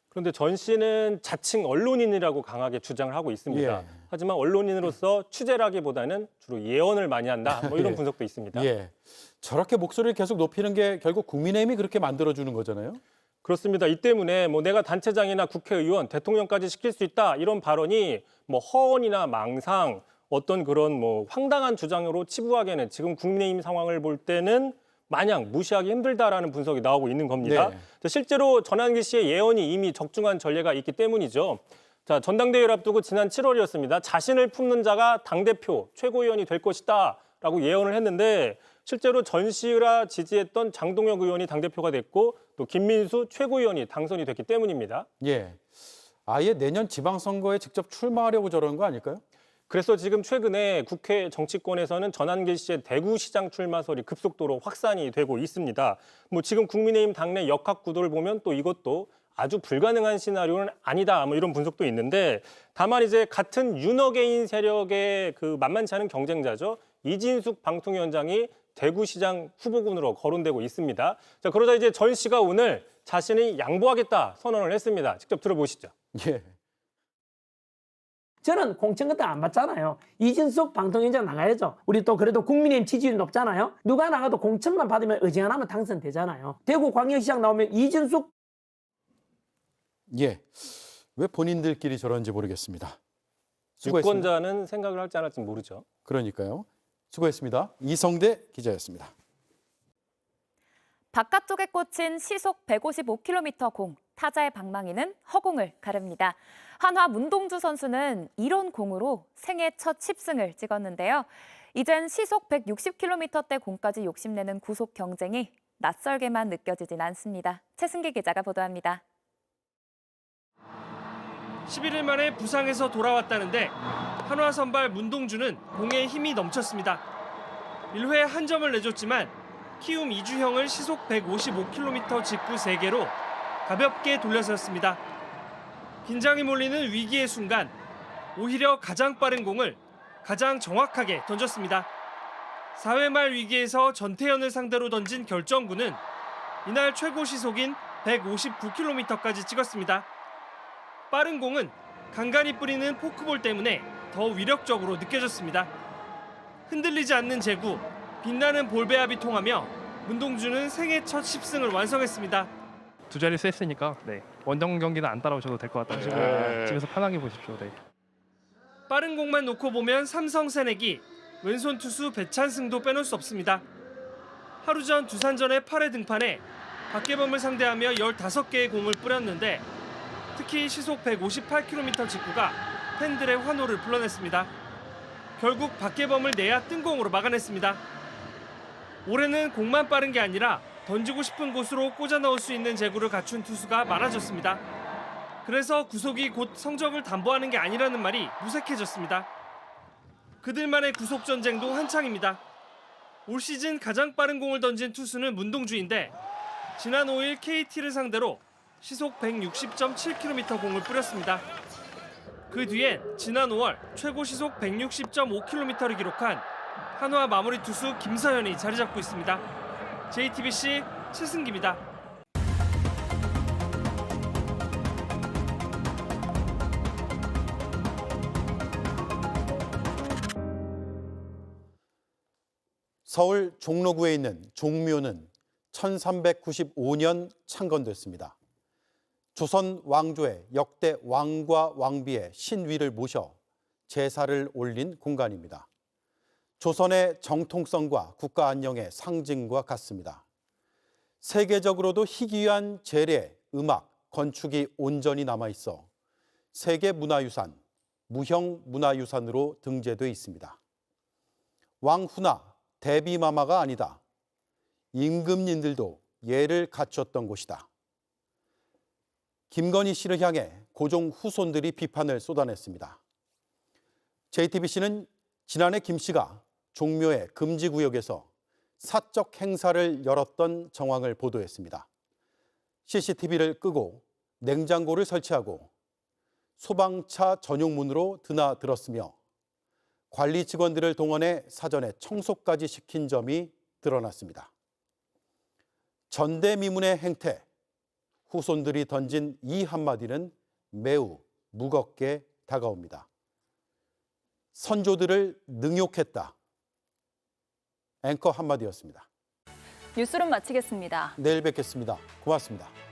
그런데 전 씨는 자칭 언론인이라고 강하게 주장을 하고 있습니다. 예. 하지만 언론인으로서 취재라기보다는 주로 예언을 많이 한다. 뭐 이런 예. 분석도 있습니다. 예. 저렇게 목소리를 계속 높이는 게 결국 국민의힘이 그렇게 만들어주는 거잖아요. 그렇습니다. 이 때문에 뭐 내가 단체장이나 국회의원, 대통령까지 시킬 수 있다 이런 발언이 뭐 허언이나 망상, 어떤 그런 뭐 황당한 주장으로 치부하기에는 지금 국민의힘 상황을 볼 때는 마냥 무시하기 힘들다라는 분석이 나오고 있는 겁니다. 네. 실제로 전환기 씨의 예언이 이미 적중한 전례가 있기 때문이죠. 자, 전당대회를 앞두고 지난 7월이었습니다. 자신을 품는 자가 당대표 최고위원이 될 것이다라고 예언을 했는데 실제로 전 씨가 지지했던 장동혁 의원이 당대표가 됐고 또 김민수 최고위원이 당선이 됐기 때문입니다. 예. 아예 내년 지방선거에 직접 출마하려고 저러는 거 아닐까요? 그래서 지금 최근에 국회 정치권에서는 전환기 씨의 대구시장 출마설이 급속도로 확산이 되고 있습니다. 뭐 지금 국민의힘 당내 역학 구도를 보면 또 이것도 아주 불가능한 시나리오는 아니다. 뭐 이런 분석도 있는데 다만 이제 같은 윤어게인 세력의 그 만만치 않은 경쟁자죠. 이진숙 방통위원장이 대구시장 후보군으로 거론되고 있습니다. 자, 그러자 이제 전 씨가 오늘 자신이 양보하겠다 선언을 했습니다. 직접 들어보시죠. 예. 저는 공천 같은 거 안 받잖아요. 이진숙 방통위원장 나가야죠. 우리 또 그래도 국민의힘 지지율이 높잖아요. 누가 나가도 공천만 받으면 의지하면 당선되잖아요. 대구광역시장 나오면 이진숙. 예. 왜 본인들끼리 저런지 모르겠습니다. 수고했습니다. 유권자는 생각을 할지 안 할지 모르죠. 그러니까요. 수고했습니다. 이성대 기자였습니다. 바깥쪽에 꽂힌 시속 155km 공, 타자의 방망이는 허공을 가릅니다. 한화 문동주 선수는 이런 공으로 생애 첫 10승을 찍었는데요. 이젠 시속 160km대 공까지 욕심내는 구속 경쟁이 낯설게만 느껴지진 않습니다. 최승기 기자가 보도합니다. 11일 만에 부상에서 돌아왔다는데 한화 선발 문동주는 공에 힘이 넘쳤습니다. 1회 한 점을 내줬지만 키움 이주형을 시속 155km 직구 3개로 가볍게 돌려세웠습니다. 긴장이 몰리는 위기의 순간 오히려 가장 빠른 공을 가장 정확하게 던졌습니다. 4회 말 위기에서 전태현을 상대로 던진 결정구는 이날 최고 시속인 159km까지 찍었습니다. 빠른 공은 간간히 뿌리는 포크볼 때문에 더 위력적으로 느껴졌습니다. 흔들리지 않는 제구, 빛나는 볼 배합이 통하며 문동주는 생애 첫 10승을 완성했습니다. 두 자리 셌으니까 원정 경기는 안 따라오셔도 될 것 같다는 식으로 집에서 편하게 보십시오. 빠른 공만 놓고 보면 삼성 새내기, 왼손 투수 배찬승도 빼놓을 수 없습니다. 하루 전 두산전의 8회 등판에 박계범을 상대하며 15개의 공을 뿌렸는데 특히 시속 158km 직구가 팬들의 환호를 불러냈습니다. 결국 박계범을 내야 뜬공으로 막아냈습니다. 올해는 공만 빠른 게 아니라 던지고 싶은 곳으로 꽂아 넣을 수 있는 제구를 갖춘 투수가 많아졌습니다. 그래서 구속이 곧 성적을 담보하는 게 아니라는 말이 무색해졌습니다. 그들만의 구속 전쟁도 한창입니다. 올 시즌 가장 빠른 공을 던진 투수는 문동주인데 지난 5일 KT를 상대로 시속 160.7km 공을 뿌렸습니다. 그 뒤엔 지난 5월 최고 시속 160.5km를 기록한 한화 마무리 투수 김서현이 자리 잡고 있습니다. JTBC 최승기입니다. 서울 종로구에 있는 종묘는 1395년 창건됐습니다. 조선 왕조의 역대 왕과 왕비의 신위를 모셔 제사를 올린 공간입니다. 조선의 정통성과 국가 안녕의 상징과 같습니다. 세계적으로도 희귀한 재래, 음악, 건축이 온전히 남아있어 세계문화유산, 무형문화유산으로 등재돼 있습니다. 왕후나 대비마마가 아니다. 임금님들도 예를 갖췄던 곳이다. 김건희 씨를 향해 고종 후손들이 비판을 쏟아냈습니다. JTBC는 지난해 김 씨가 종묘의 금지구역에서 사적 행사를 열었던 정황을 보도했습니다. CCTV를 끄고 냉장고를 설치하고 소방차 전용문으로 드나들었으며 관리 직원들을 동원해 사전에 청소까지 시킨 점이 드러났습니다. 전대미문의 행태, 후손들이 던진 이 한마디는 매우 무겁게 다가옵니다. 선조들을 능욕했다. 앵커 한마디였습니다. 뉴스룸 마치겠습니다. 내일 뵙겠습니다. 고맙습니다.